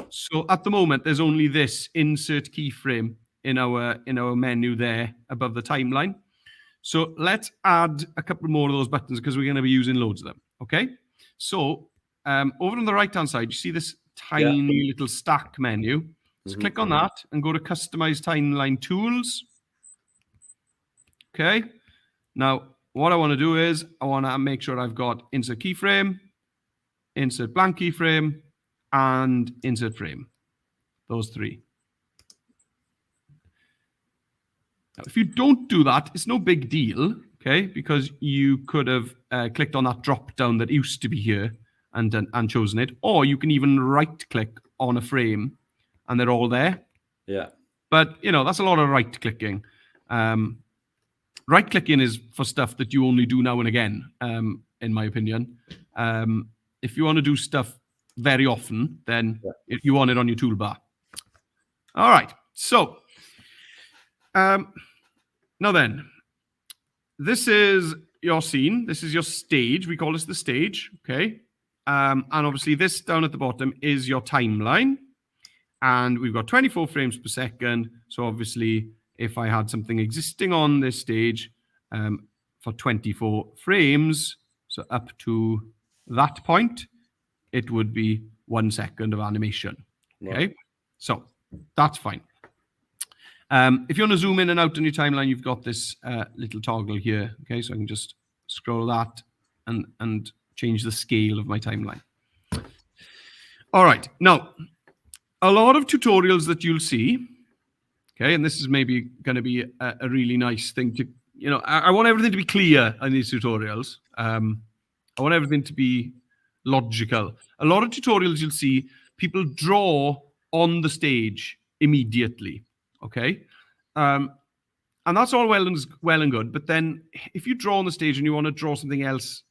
So at the moment, there's only this insert keyframe in our menu there above the timeline. So let's add a couple more of those buttons because we're going to be using loads of them. Okay, so over on the right-hand side, you see this tiny little stack menu. So click on that and go to Customize Timeline Tools. Okay, now what I want to do is I want to make sure I've got Insert Keyframe, Insert Blank Keyframe, and Insert Frame. Those three. Now, if you don't do that, it's no big deal, okay? Because you could have clicked on that drop down that used to be here and chosen it, or you can even right-click on a frame, and they're all there. Yeah. But that's a lot of right-clicking. Right-clicking is for stuff that you only do now and again, in my opinion. If you want to do stuff very often, then you want it on your toolbar. All right, so. Now then, this is your scene. This is your stage. We call this the stage, okay? And obviously this down at the bottom is your timeline. And we've got 24 frames per second. So obviously, if I had something existing on this stage for 24 frames, so up to that point, it would be 1 second of animation, okay? Right. So that's fine. If you want to zoom in and out on your timeline, you've got this little toggle here. Okay, so I can just scroll that and change the scale of my timeline. All right, now, a lot of tutorials that you'll see, okay, and this is maybe going to be a really nice thing to, I want everything to be clear in these tutorials. I want everything to be logical. A lot of tutorials you'll see, people draw on the stage immediately. Okay, and that's all well and good. But then, if you draw on the stage and you want to draw something else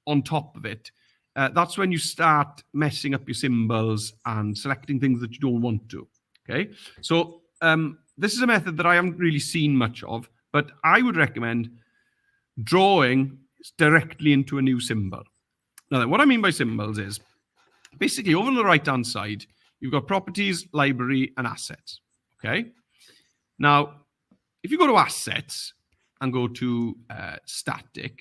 on top of it, that's when you start messing up your symbols and selecting things that you don't want to. Okay, so this is a method that I haven't really seen much of, but I would recommend drawing directly into a new symbol. Now, what I mean by symbols is basically over on the right-hand side, you've got Properties, Library, and Assets. Okay. Now, if you go to Assets and go to Static,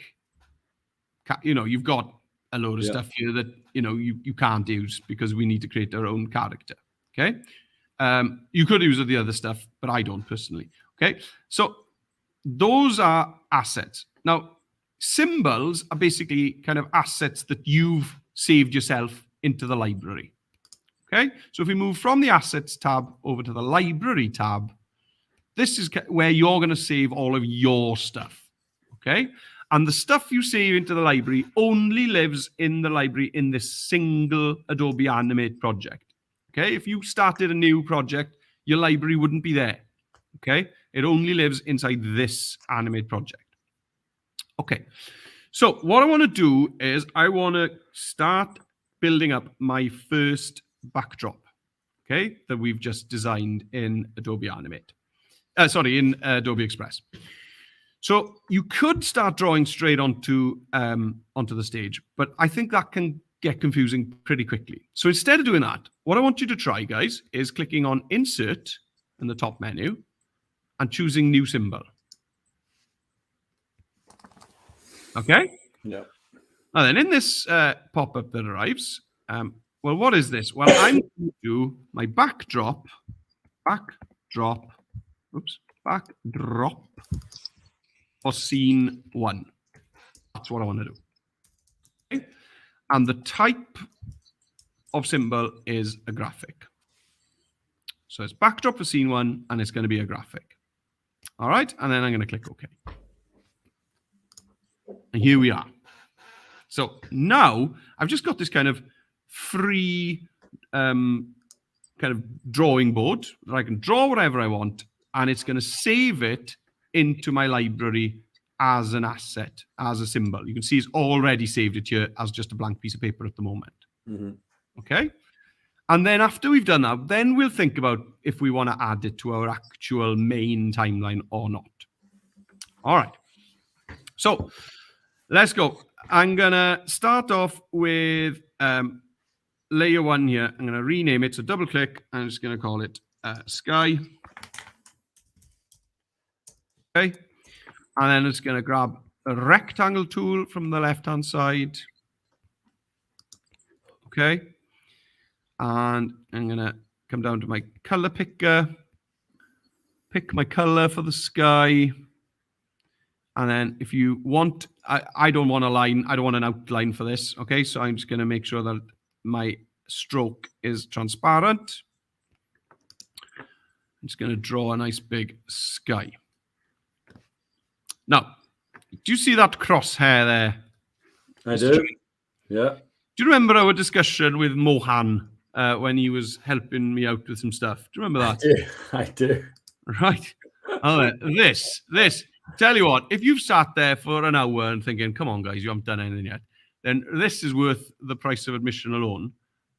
you've got a load of stuff here that you can't use because we need to create our own character. Okay. You could use the other stuff, but I don't personally. Okay. So those are assets. Now, symbols are basically kind of assets that you've saved yourself into the library. Okay, so if we move from the Assets tab over to the Library tab, this is where you're going to save all of your stuff. Okay, and the stuff you save into the library only lives in the library in this single Adobe Animate project. Okay, if you started a new project, your library wouldn't be there. Okay, it only lives inside this Animate project. Okay, so what I want to do is I want to start building up my first backdrop, okay, that we've just designed in Adobe Animate. In Adobe Express. So you could start drawing straight onto the stage, but I think that can get confusing pretty quickly. So instead of doing that, what I want you to try, guys, is clicking on Insert in the top menu and choosing New Symbol. Okay? Yeah. And then in this pop-up that arrives, well, what is this? Well, I'm going to do my backdrop for scene 1. That's what I want to do. Okay? And the type of symbol is a graphic. So it's backdrop for scene 1, and it's going to be a graphic. All right, and then I'm going to click OK. And here we are. So now I've just got this kind of free kind of drawing board that I can draw whatever I want, and it's going to save it into my library as an asset, as a symbol. You can see it's already saved it here as just a blank piece of paper at the moment. Mm-hmm. Okay. And then after we've done that, then we'll think about if we want to add it to our actual main timeline or not. All right. So let's go. I'm going to start off with layer 1 here. I'm going to rename it. So double click. I'm just going to call it sky. Okay. And then it's going to grab a rectangle tool from the left-hand side. Okay. And I'm going to come down to my color picker, pick my color for the sky. And then if you want, I don't want a line. I don't want an outline for this. Okay. So I'm just going to make sure that my stroke is transparent. I'm just going to draw a nice big sky. Now, do you see that crosshair there? I do. Yeah. Do you remember our discussion with Mohan when he was helping me out with some stuff? Do you remember that? Yeah, I do. Right. Oh, this. Tell you what, if you've sat there for an hour and thinking, come on, guys, you haven't done anything yet, then this is worth the price of admission alone.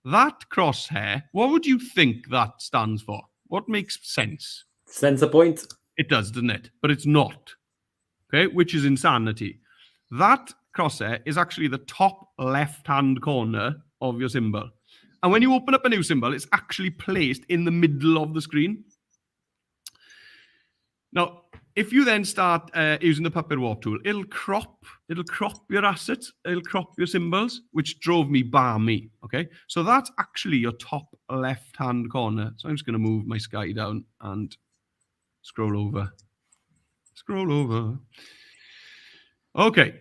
That crosshair, what would you think that stands for? What makes sense? Center point. It does, doesn't it? But it's not. Okay, which is insanity. That crosshair is actually the top left-hand corner of your symbol. And when you open up a new symbol, it's actually placed in the middle of the screen. Now, if you then start using the puppet warp tool, it'll crop your assets, it'll crop your symbols, which drove me balmy. Okay, so that's actually your top left-hand corner. So I'm just going to move my sky down and scroll over. Okay,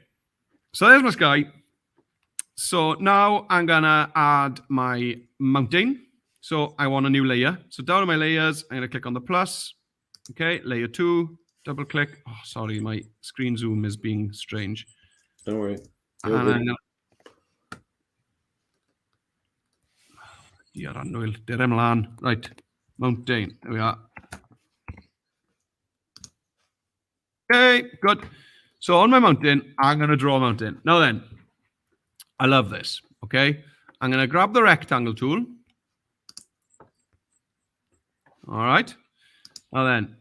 so there's my sky. So now I'm gonna add my mountain. So I want a new layer. So down to my layers, I'm gonna click on the plus. Okay, layer 2, double click. Oh, sorry, my screen zoom is being strange. Don't worry. Right, mountain. There we are. Okay, good. So on my mountain, I'm going to draw a mountain. Now then, I love this, okay? I'm going to grab the rectangle tool. All right. Now then,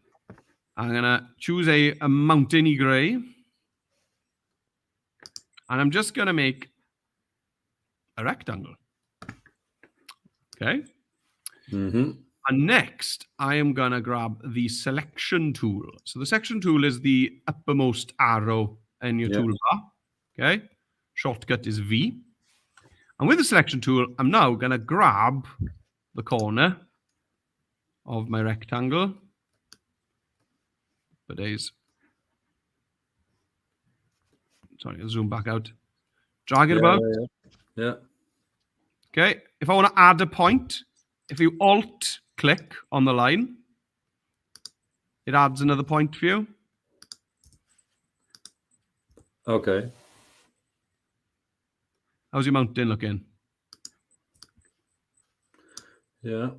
I'm going to choose a mountainy gray. And I'm just going to make a rectangle. Okay? Mm-hmm. And next, I am going to grab the selection tool. So the selection tool is the uppermost arrow in your toolbar. Okay. Shortcut is V. And with the selection tool, I'm now going to grab the corner of my rectangle. Sorry, I'll zoom back out. Drag it about. Yeah. Okay. If I want to add a point, if you Alt click on the line, it adds another point for you. Okay. How's your mountain looking? Yeah.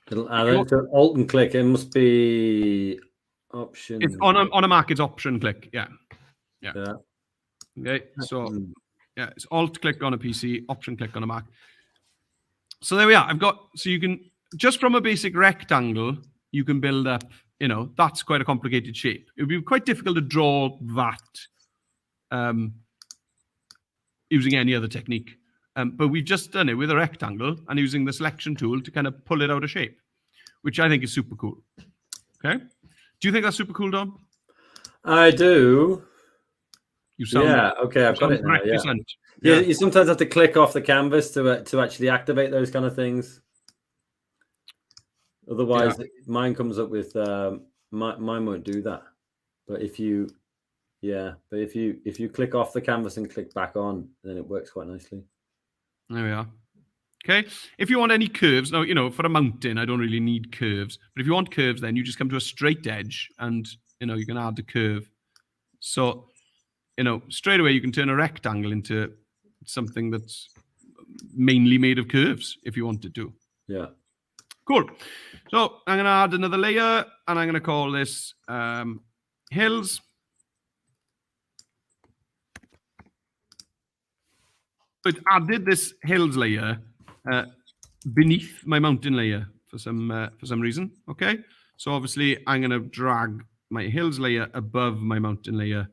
It'll add it to Alt and click. It must be option. It's on a Mac, it's option click. Yeah. Okay. So yeah, it's Alt click on a PC, option click on a Mac. So there we are. So you can, just from a basic rectangle, you can build up, that's quite a complicated shape. It would be quite difficult to draw that using any other technique. But we've just done it with a rectangle and using the selection tool to kind of pull it out of shape, which I think is super cool. Okay. Do you think that's super cool, Dom? I do. Okay, I've got it now. Yeah. You sometimes have to click off the canvas to actually activate those kind of things. Otherwise, mine comes up with mine won't do that. But if you click off the canvas and click back on, then it works quite nicely. There we are. Okay. If you want any curves, now for a mountain, I don't really need curves. But if you want curves, then you just come to a straight edge, and you can add the curve. So straight away you can turn a rectangle into something that's mainly made of curves if you wanted to. Yeah. Cool. So I'm going to add another layer, and I'm going to call this hills. So it added this hills layer beneath my mountain layer for some reason. Okay. So obviously I'm going to drag my hills layer above my mountain layer,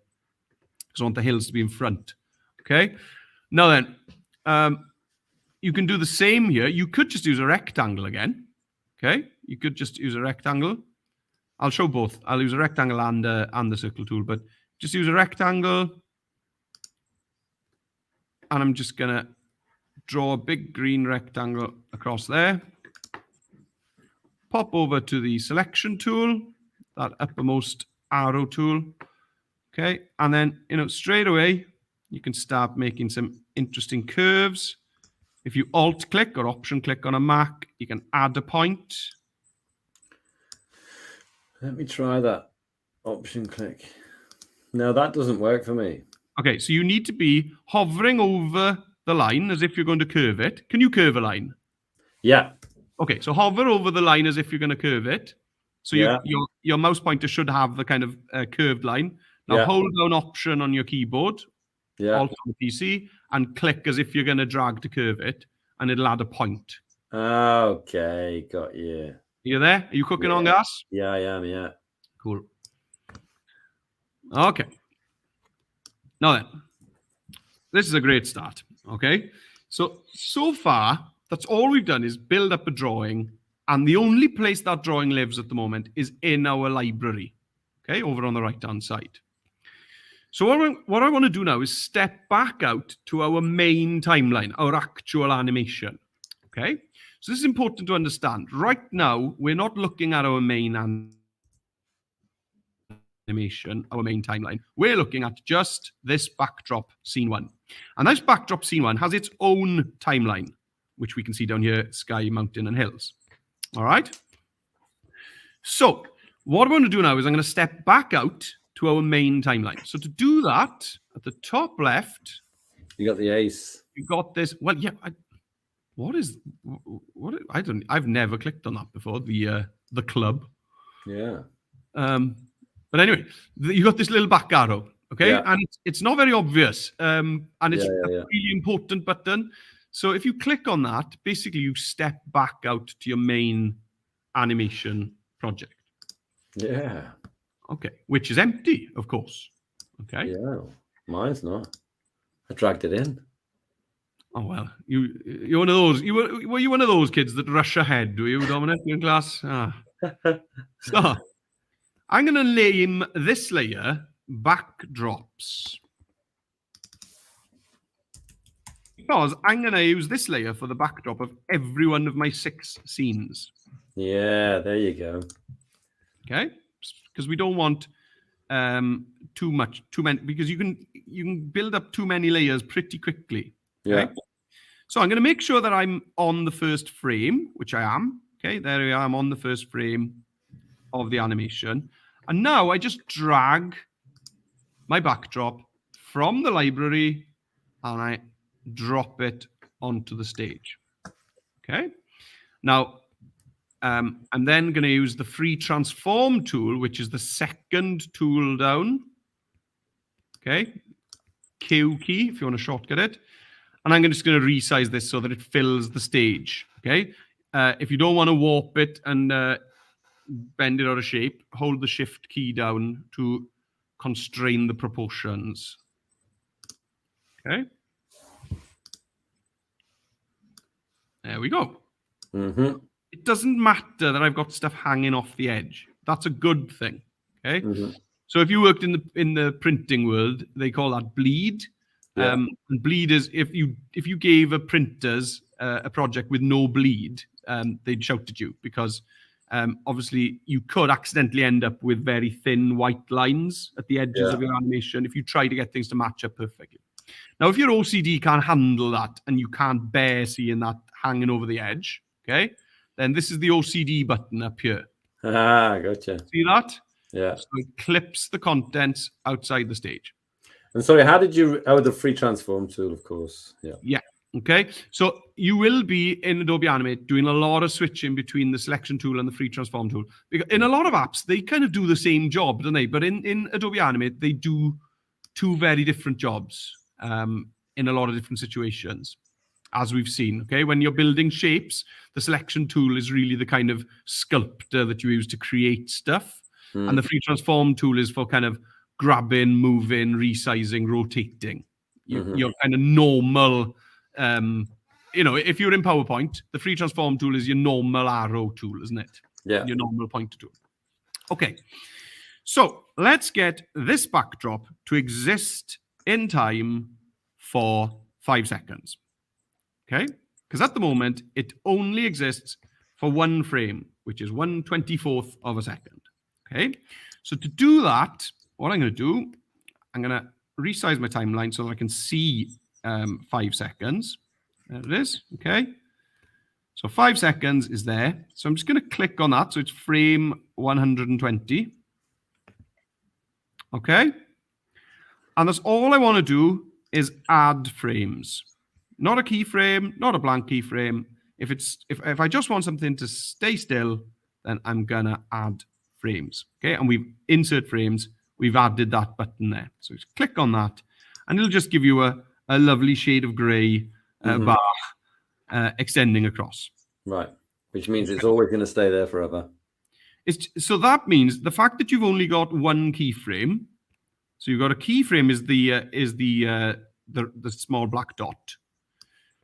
because I want the hills to be in front. Okay. Now then, you can do the same here. You could just use a rectangle again. Okay. You could just use a rectangle. I'll show both. I'll use a rectangle and the circle tool, but just use a rectangle. And I'm just going to draw a big green rectangle across there. Pop over to the selection tool, that uppermost arrow tool. Okay, and then, straight away, you can start making some interesting curves. If you Alt-click or Option-click on a Mac, you can add a point. Let me try that. Option-click. No, that doesn't work for me. Okay, so you need to be hovering over the line as if you're going to curve it. Can you curve a line? Yeah. Okay, so hover over the line as if you're going to curve it. So your mouse pointer should have the kind of curved line. Now hold down Option on your keyboard, Alt on the PC, and click as if you're going to drag to curve it, and it'll add a point. Okay, got you. You there? Are you cooking on gas? Yeah, I am, yeah. Cool. Okay. Now then, this is a great start, okay? So far, that's all we've done is build up a drawing, and the only place that drawing lives at the moment is in our library, okay, over on the right-hand side. So what I want to do now is step back out to our main timeline, our actual animation, okay? So this is important to understand. Right now, we're not looking at our main animation, our main timeline. We're looking at just this backdrop scene 1. And this backdrop scene 1 has its own timeline, which we can see down here, sky, mountain, and hills. All right? So what I'm going to do now is I'm going to step back out to our main timeline. So to do that, at the top left, you got the ace. You got this. Well, yeah. I've never clicked on that before. The club. Yeah. But anyway, you got this little back arrow. Okay, and it's not very obvious. And it's a really important button. So if you click on that, basically you step back out to your main animation project. Yeah. Okay, which is empty, of course. Okay. Yeah, mine's not. I dragged it in. Oh well, you're one of those. Were you one of those kids that rush ahead? Were you, Dominic, in class? So I'm going to name this layer backdrops because I'm going to use this layer for the backdrop of every one of my 6 scenes. Yeah, there you go. Okay. Because we don't want too many, because you can build up too many layers pretty quickly. Okay? Yeah. So I'm going to make sure that I'm on the first frame, which I am. Okay, there we are. I'm on the first frame of the animation. And now I just drag my backdrop from the library and I drop it onto the stage. Okay. Now, I'm then going to use the free transform tool, which is the second tool down. Okay. Q key, if you want to shortcut it. And I'm just going to resize this so that it fills the stage. Okay. If you don't want to warp it and bend it out of shape, hold the shift key down to constrain the proportions. Okay. There we go. Mm-hmm. It doesn't matter that I've got stuff hanging off the edge. That's a good thing. Okay. Mm-hmm. So if you worked in the printing world, they call that bleed. Yeah. And bleed is if you gave a printers a project with no bleed, they'd shout at you because obviously you could accidentally end up with very thin white lines at the edges of your animation if you try to get things to match up perfectly. Now, if your OCD can't handle that and you can't bear seeing that hanging over the edge, okay, then this is the OCD button up here. Ah, gotcha. See that? Yeah. So it clips the contents outside the stage. And sorry, how did you? Oh, the free transform tool, of course. Yeah. Yeah. Okay. So you will be in Adobe Animate doing a lot of switching between the selection tool and the free transform tool. Because in a lot of apps, they kind of do the same job, don't they? But in Adobe Animate, they do 2 very different jobs in a lot of different situations, as we've seen. Okay. When you're building shapes, the selection tool is really the kind of sculptor that you use to create stuff. And the free transform tool is for kind of grabbing, moving, resizing, rotating. Your kind of normal, if you're in PowerPoint, the free transform tool is your normal arrow tool, isn't it? Yeah. Your normal pointer tool. Okay. So let's get this backdrop to exist in time for 5 seconds. Okay? Because at the moment, it only exists for one frame, which is 1/24th of a second. Okay? So to do that, what I'm going to do, I'm going to resize my timeline so that I can see 5 seconds. There it is. Okay? So 5 seconds is there. So I'm just going to click on that. So it's frame 120. Okay? And that's all I want to do is add frames. Not a keyframe, not a blank keyframe. If I just want something to stay still, then I'm going to add frames. Okay? And we've insert frames. We've added that button there. So just click on that. And it'll just give you a lovely shade of gray bar extending across. Right. Which means it's always going to stay there forever. So that means the fact that you've only got one keyframe. So you've got a keyframe is the small black dot.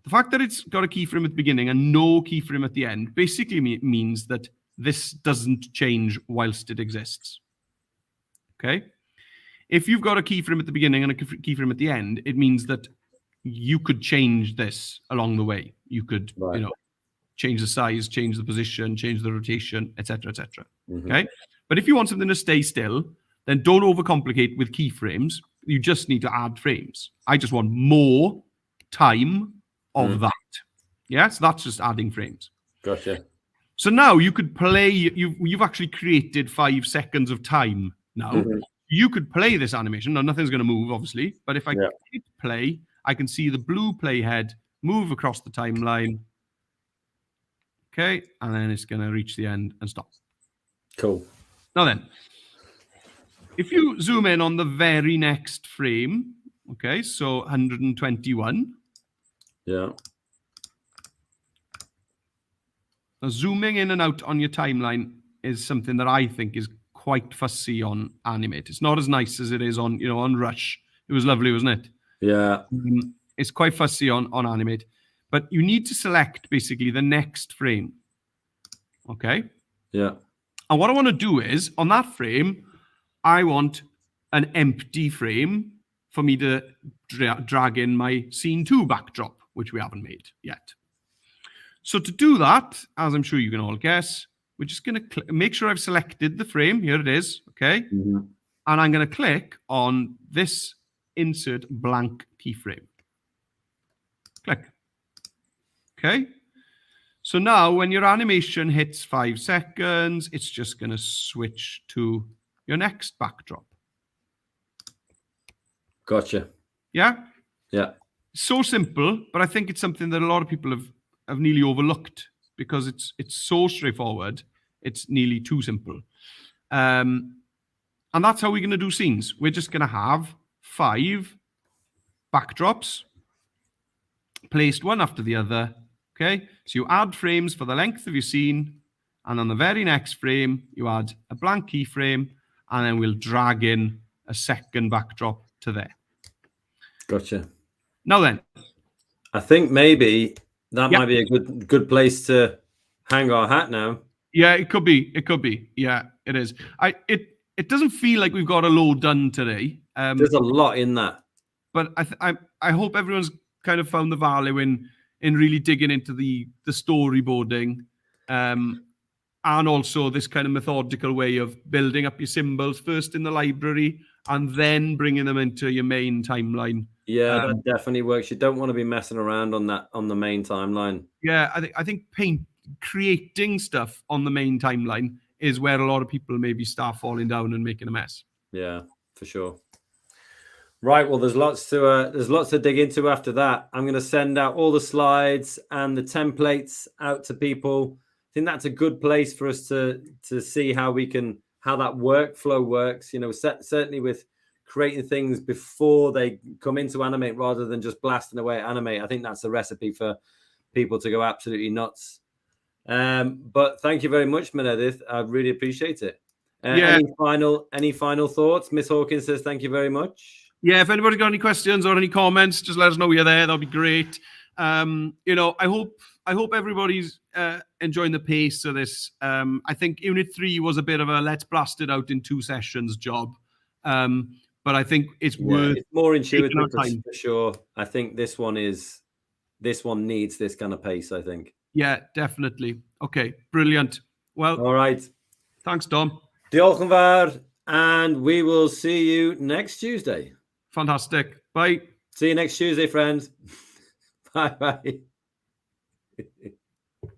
The fact that it's got a keyframe at the beginning and no keyframe at the end basically means that this doesn't change whilst it exists. Okay? If you've got a keyframe at the beginning and a keyframe at the end, it means that you could change this along the way. You could, change the size, change the position, change the rotation, etc., etc. Okay? But if you want something to stay still, then don't overcomplicate with keyframes. You just need to add frames. I just want more time of that. Yeah, so that's just adding frames. Gotcha. So now you could play, you've actually created 5 seconds of time now. You could play this animation. Now, nothing's going to move, obviously, but if I hit play, I can see the blue playhead move across the timeline. Okay, and then it's going to reach the end and stop. Cool. Now then, if you zoom in on the very next frame, okay, so 121. Yeah. Now, zooming in and out on your timeline is something that I think is quite fussy on Animate. It's not as nice as it is on, on Rush. It was lovely, wasn't it? Yeah. It's quite fussy on Animate. But you need to select basically the next frame. Okay? Yeah. And what I want to do is, on that frame, I want an empty frame for me to drag in my scene 2 backdrop, which we haven't made yet. So to do that, as I'm sure you can all guess, we're just going to make sure I've selected the frame. Here it is. Okay? And I'm going to click on this insert blank keyframe. Click. Okay, so now when your animation hits 5 seconds, it's just going to switch to your next backdrop. Gotcha. Yeah? Yeah. So simple, but I think it's something that a lot of people have nearly overlooked because it's so straightforward. It's nearly too simple. And that's how we're going to do scenes. We're just going to have 5 backdrops placed one after the other. Okay, so you add frames for the length of your scene, and on the very next frame, you add a blank keyframe, and then we'll drag in a second backdrop to there. Gotcha. Now then, I think maybe that might be a good place to hang our hat now. Yeah, it could be. It could be. Yeah, it is. It doesn't feel like we've got a load done today. There's a lot in that, but I hope everyone's kind of found the value in really digging into the storyboarding, and also this kind of methodical way of building up your symbols first in the library and then bringing them into your main timeline. Yeah, that definitely works. You don't want to be messing around on the main timeline. Yeah, I think creating stuff on the main timeline is where a lot of people maybe start falling down and making a mess. Yeah, for sure. Right, well, there's lots to dig into after that. I'm going to send out all the slides and the templates out to people. I think that's a good place for us to see how that workflow works. Certainly with creating things before they come into Animate rather than just blasting away at Animate. I think that's a recipe for people to go absolutely nuts. But thank you very much, Meredith. I really appreciate it. Any final thoughts? Miss Hawkins says thank you very much. Yeah, if anybody's got any questions or any comments, just let us know you're there. That'll be great. I hope everybody's enjoying the pace of this. I think Unit 3 was a bit of a let's blast it out in 2 sessions job. but I think it's worth. It's more intuitive time. for sure. I think this one needs this kind of pace, I think. Yeah, definitely. Okay, brilliant. Well, all right. Thanks, Dom. Diolch yn fawr, and we will see you next Tuesday. Fantastic. Bye. See you next Tuesday, friends. Bye-bye.